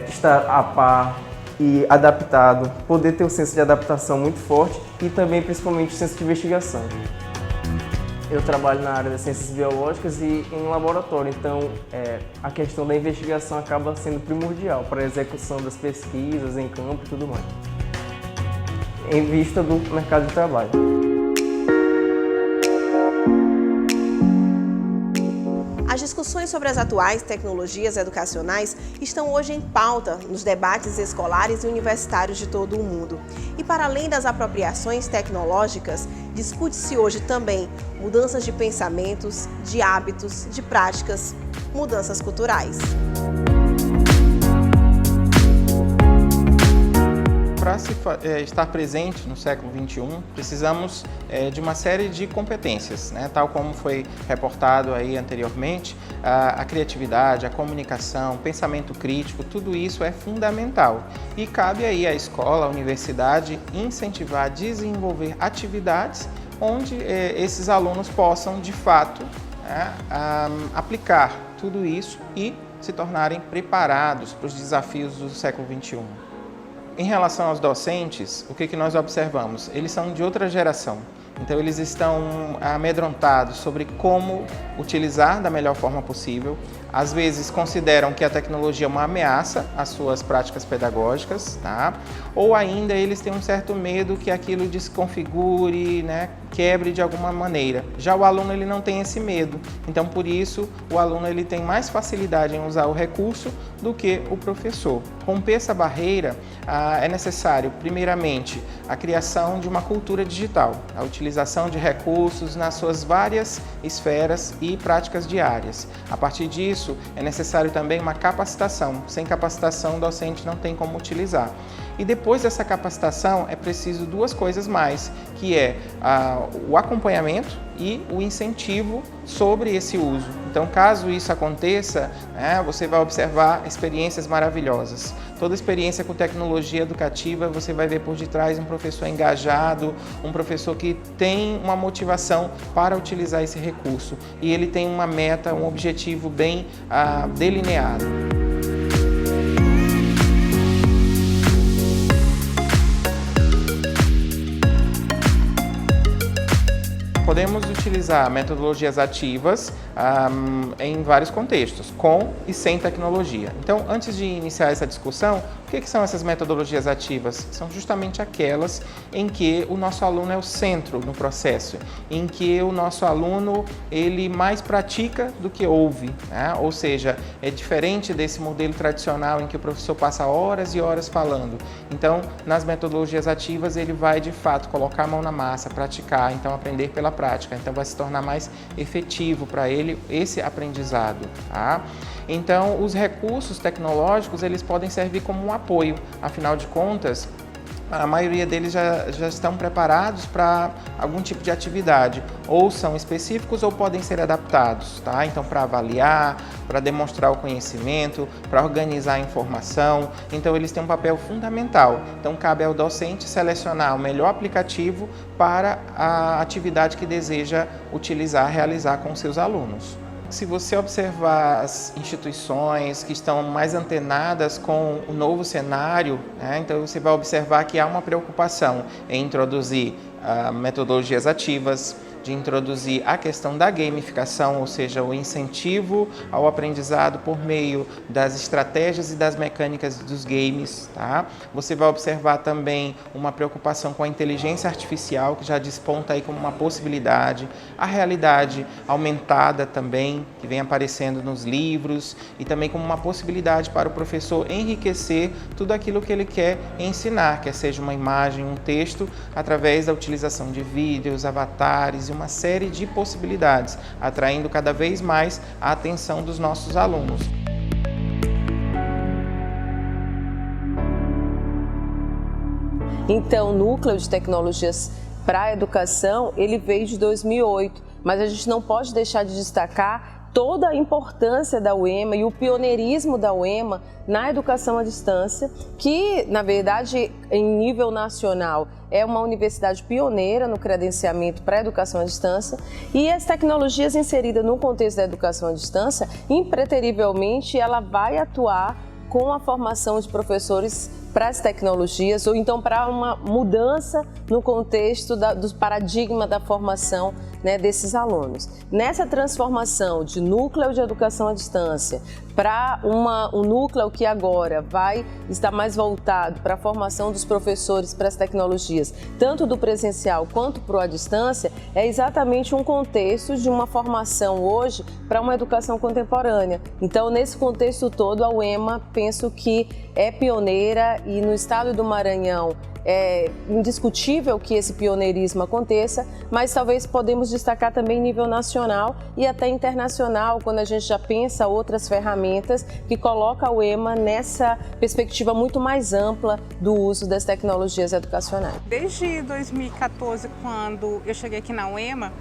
estar a par e adaptado, poder ter um senso de adaptação muito forte e também, principalmente, o senso de investigação. Eu trabalho na área das ciências biológicas e em laboratório, então a questão da investigação acaba sendo primordial para a execução das pesquisas em campo e tudo mais, em vista do mercado de trabalho. As discussões sobre as atuais tecnologias educacionais estão hoje em pauta nos debates escolares e universitários de todo o mundo. E para além das apropriações tecnológicas, discute-se hoje também mudanças de pensamentos, de hábitos, de práticas, mudanças culturais. Para estar presente no século XXI, precisamos de uma série de competências, né? Tal como foi reportado aí anteriormente, a criatividade, a comunicação, o pensamento crítico, tudo isso é fundamental. E cabe aí à escola, à universidade, incentivar, desenvolver atividades onde esses alunos possam, de fato, aplicar tudo isso e se tornarem preparados para os desafios do século XXI. Em relação aos docentes, o que nós observamos? Eles são de outra geração, então eles estão amedrontados sobre como utilizar da melhor forma possível. Às vezes consideram que a tecnologia é uma ameaça às suas práticas pedagógicas, tá? Ou ainda eles têm um certo medo que aquilo desconfigure, né? Quebre de alguma maneira. Já o aluno ele não tem esse medo, então por isso o aluno ele tem mais facilidade em usar o recurso do que o professor. Romper essa barreira é necessário, primeiramente, a criação de uma cultura digital, a utilização de recursos nas suas várias esferas e práticas diárias. A partir disso, é necessário também uma capacitação. Sem capacitação, o docente não tem como utilizar. E depois dessa capacitação, é preciso duas coisas mais, que é o acompanhamento e o incentivo sobre esse uso. Então, caso isso aconteça, você vai observar experiências maravilhosas. Toda experiência com tecnologia educativa, você vai ver por detrás um professor engajado, um professor que tem uma motivação para utilizar esse recurso e ele tem uma meta, um objetivo bem delineado. Podemos utilizar metodologias ativas em vários contextos, com e sem tecnologia. Então, antes de iniciar essa discussão, o que são essas metodologias ativas? São justamente aquelas em que o nosso aluno é o centro no processo, em que o nosso aluno ele mais pratica do que ouve, né? Ou seja, é diferente desse modelo tradicional em que o professor passa horas e horas falando. Então, nas metodologias ativas, ele vai de fato colocar a mão na massa, praticar, então aprender pela prática. Então, vai se tornar mais efetivo para ele esse aprendizado, tá? Então, os recursos tecnológicos, eles podem servir como um apoio. Afinal de contas, a maioria deles já estão preparados para algum tipo de atividade, ou são específicos ou podem ser adaptados, tá? Então, para avaliar, para demonstrar o conhecimento, para organizar a informação, então eles têm um papel fundamental. Então, cabe ao docente selecionar o melhor aplicativo para a atividade que deseja utilizar, realizar com seus alunos. Se você observar as instituições que estão mais antenadas com o novo cenário, então você vai observar que há uma preocupação em introduzir metodologias ativas, de introduzir a questão da gamificação, ou seja, o incentivo ao aprendizado por meio das estratégias e das mecânicas dos games, tá? Você vai observar também uma preocupação com a inteligência artificial, que já desponta aí como uma possibilidade, a realidade aumentada também, que vem aparecendo nos livros, e também como uma possibilidade para o professor enriquecer tudo aquilo que ele quer ensinar, quer seja uma imagem, um texto, através da utilização de vídeos, avatares, uma série de possibilidades, atraindo cada vez mais a atenção dos nossos alunos. Então, o Núcleo de Tecnologias para a Educação, ele veio de 2008, mas a gente não pode deixar de destacar toda a importância da UEMA e o pioneirismo da UEMA na educação à distância, que, na verdade, em nível nacional, é uma universidade pioneira no credenciamento para a educação à distância, e as tecnologias inseridas no contexto da educação à distância, impreterivelmente, ela vai atuar com a formação de professores para as tecnologias, ou então para uma mudança no contexto do paradigma da formação, né, desses alunos. Nessa transformação de núcleo de educação à distância para um núcleo que agora vai estar mais voltado para a formação dos professores para as tecnologias, tanto do presencial quanto para a distância, é exatamente um contexto de uma formação hoje para uma educação contemporânea. Então, nesse contexto todo, a UEMA, penso que é pioneira, e no estado do Maranhão é indiscutível que esse pioneirismo aconteça, mas talvez podemos destacar também em nível nacional e até internacional, quando a gente já pensa outras ferramentas que colocam a UEMA nessa perspectiva muito mais ampla do uso das tecnologias educacionais. Desde 2014, quando eu cheguei aqui na UEMA,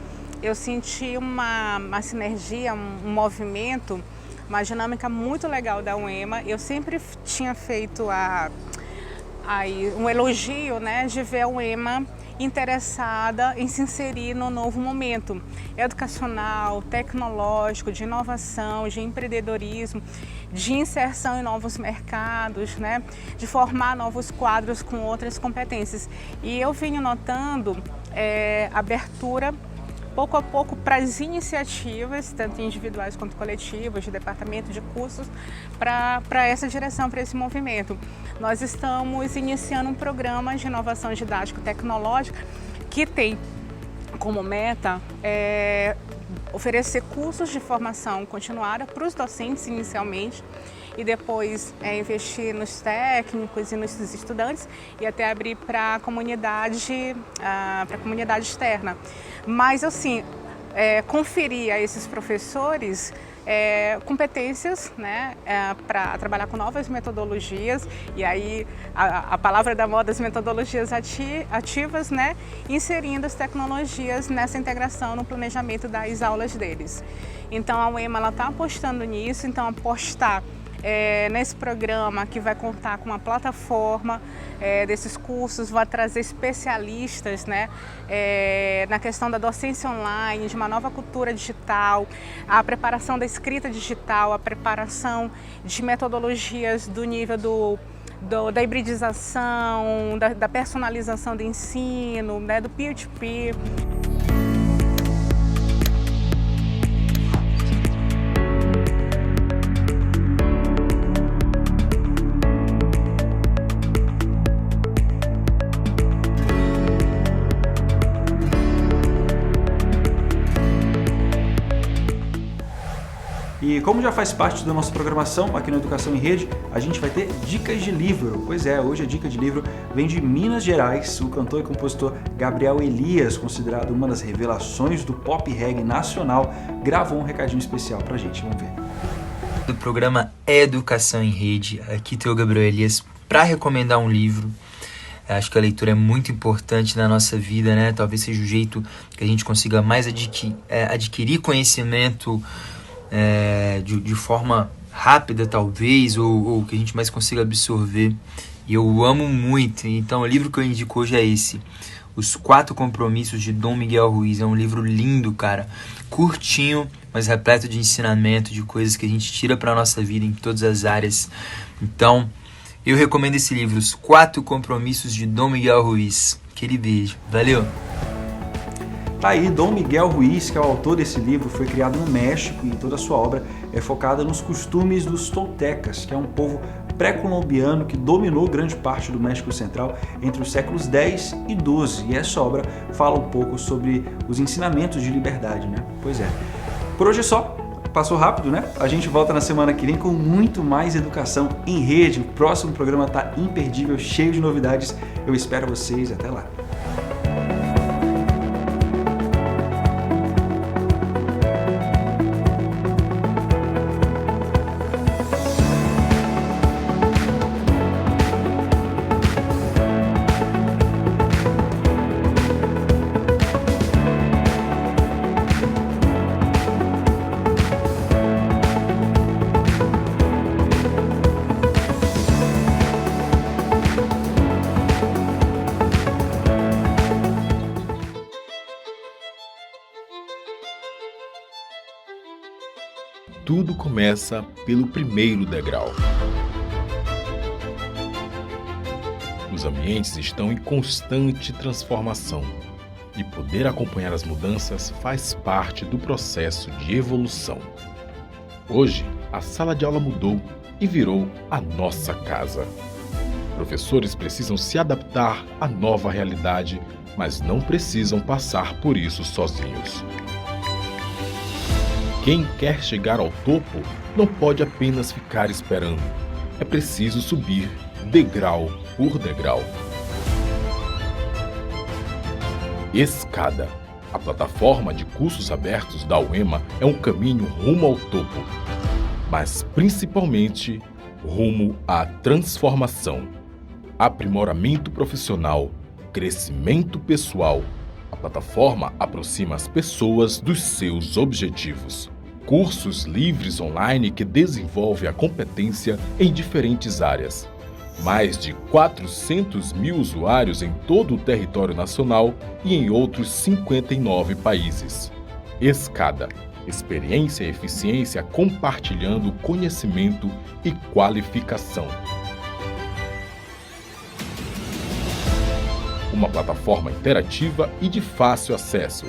eu senti uma sinergia, um movimento, uma dinâmica muito legal da UEMA. Eu sempre tinha feito um elogio, né, de ver a UEMA interessada em se inserir no novo momento educacional, tecnológico, de inovação, de empreendedorismo, de inserção em novos mercados, né, de formar novos quadros com outras competências. E eu venho notando abertura pouco a pouco para as iniciativas, tanto individuais quanto coletivas, de departamento, de cursos, para essa direção, para esse movimento. Nós estamos iniciando um programa de inovação didático-tecnológica que tem como meta oferecer cursos de formação continuada para os docentes inicialmente, e depois investir nos técnicos e nos estudantes, e até abrir para a comunidade externa. Mas assim, conferir a esses professores competências, né, para trabalhar com novas metodologias, e aí a palavra da moda, as metodologias ativas, né, inserindo as tecnologias nessa integração no planejamento das aulas deles. Então a UEMA está apostando nisso, então apostar nesse programa que vai contar com uma plataforma desses cursos, vai trazer especialistas, né, na questão da docência online, de uma nova cultura digital, a preparação da escrita digital, a preparação de metodologias do nível da hibridização, da personalização do ensino, né, do peer-to-peer. E como já faz parte da nossa programação aqui no Educação em Rede, a gente vai ter dicas de livro. Pois é, hoje a dica de livro vem de Minas Gerais. O cantor e compositor Gabriel Elias, considerado uma das revelações do pop reggae nacional, gravou um recadinho especial pra gente. Vamos ver. Do programa Educação em Rede, aqui tem o Gabriel Elias para recomendar um livro. Acho que a leitura é muito importante na nossa vida, né? Talvez seja o jeito que a gente consiga mais adquirir conhecimento de forma rápida, talvez, ou que a gente mais consiga absorver. E eu amo muito. Então o livro que eu indico hoje é esse, Os 4 Compromissos de Dom Miguel Ruiz. É um livro lindo, cara, curtinho, mas repleto de ensinamento, de coisas que a gente tira para a nossa vida em todas as áreas. Então eu recomendo esse livro, Os 4 Compromissos de Dom Miguel Ruiz. Aquele beijo, valeu! Tá aí, Dom Miguel Ruiz, que é o autor desse livro, foi criado no México e toda a sua obra é focada nos costumes dos toltecas, que é um povo pré-colombiano que dominou grande parte do México Central entre os séculos X e XII. E essa obra fala um pouco sobre os ensinamentos de liberdade, né? Pois é. Por hoje é só. Passou rápido, né? A gente volta na semana que vem com muito mais Educação em Rede. O próximo programa tá imperdível, cheio de novidades. Eu espero vocês. Até lá. Tudo começa pelo primeiro degrau. Os ambientes estão em constante transformação e poder acompanhar as mudanças faz parte do processo de evolução. Hoje, a sala de aula mudou e virou a nossa casa. Professores precisam se adaptar à nova realidade, mas não precisam passar por isso sozinhos. Quem quer chegar ao topo não pode apenas ficar esperando. É preciso subir degrau por degrau. Escada. A plataforma de cursos abertos da UEMA é um caminho rumo ao topo, mas principalmente rumo à transformação, aprimoramento profissional, crescimento pessoal. A plataforma aproxima as pessoas dos seus objetivos. Cursos livres online que desenvolvem a competência em diferentes áreas. Mais de 400 mil usuários em todo o território nacional e em outros 59 países. Escada. Experiência e eficiência compartilhando conhecimento e qualificação. Uma plataforma interativa e de fácil acesso,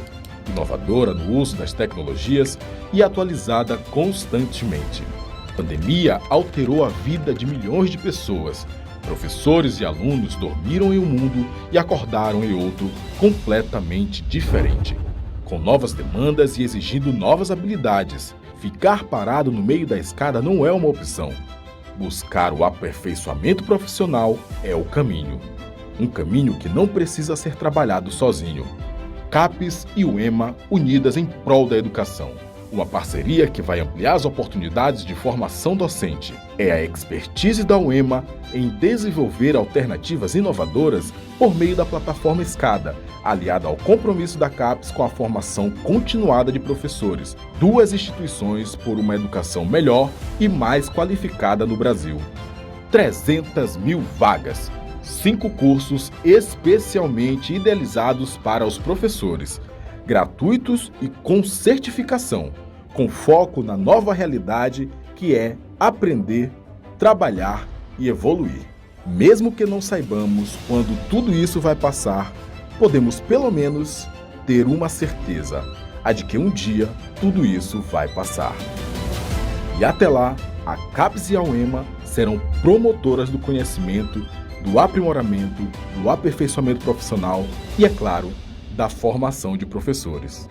inovadora no uso das tecnologias e atualizada constantemente. A pandemia alterou a vida de milhões de pessoas. Professores e alunos dormiram em um mundo e acordaram em outro completamente diferente, com novas demandas e exigindo novas habilidades. Ficar parado no meio da escada não é uma opção. Buscar o aperfeiçoamento profissional é o caminho. Um caminho que não precisa ser trabalhado sozinho. CAPES e UEMA unidas em prol da educação. Uma parceria que vai ampliar as oportunidades de formação docente. É a expertise da UEMA em desenvolver alternativas inovadoras por meio da plataforma Escada, aliada ao compromisso da CAPES com a formação continuada de professores, 2 instituições por uma educação melhor e mais qualificada no Brasil. 300 mil vagas, 5 cursos especialmente idealizados para os professores, gratuitos e com certificação, com foco na nova realidade que é aprender, trabalhar e evoluir. Mesmo que não saibamos quando tudo isso vai passar, podemos pelo menos ter uma certeza, a de que um dia tudo isso vai passar. E até lá, a CAPES e a UEMA serão promotoras do conhecimento, do aprimoramento, do aperfeiçoamento profissional e, é claro, da formação de professores.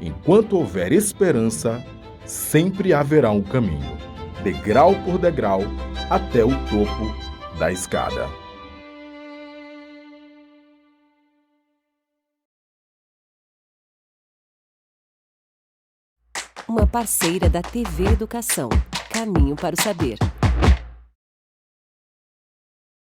Enquanto houver esperança, sempre haverá um caminho, degrau por degrau, até o topo da escada. Uma parceira da TV Educação. Caminho para o Saber.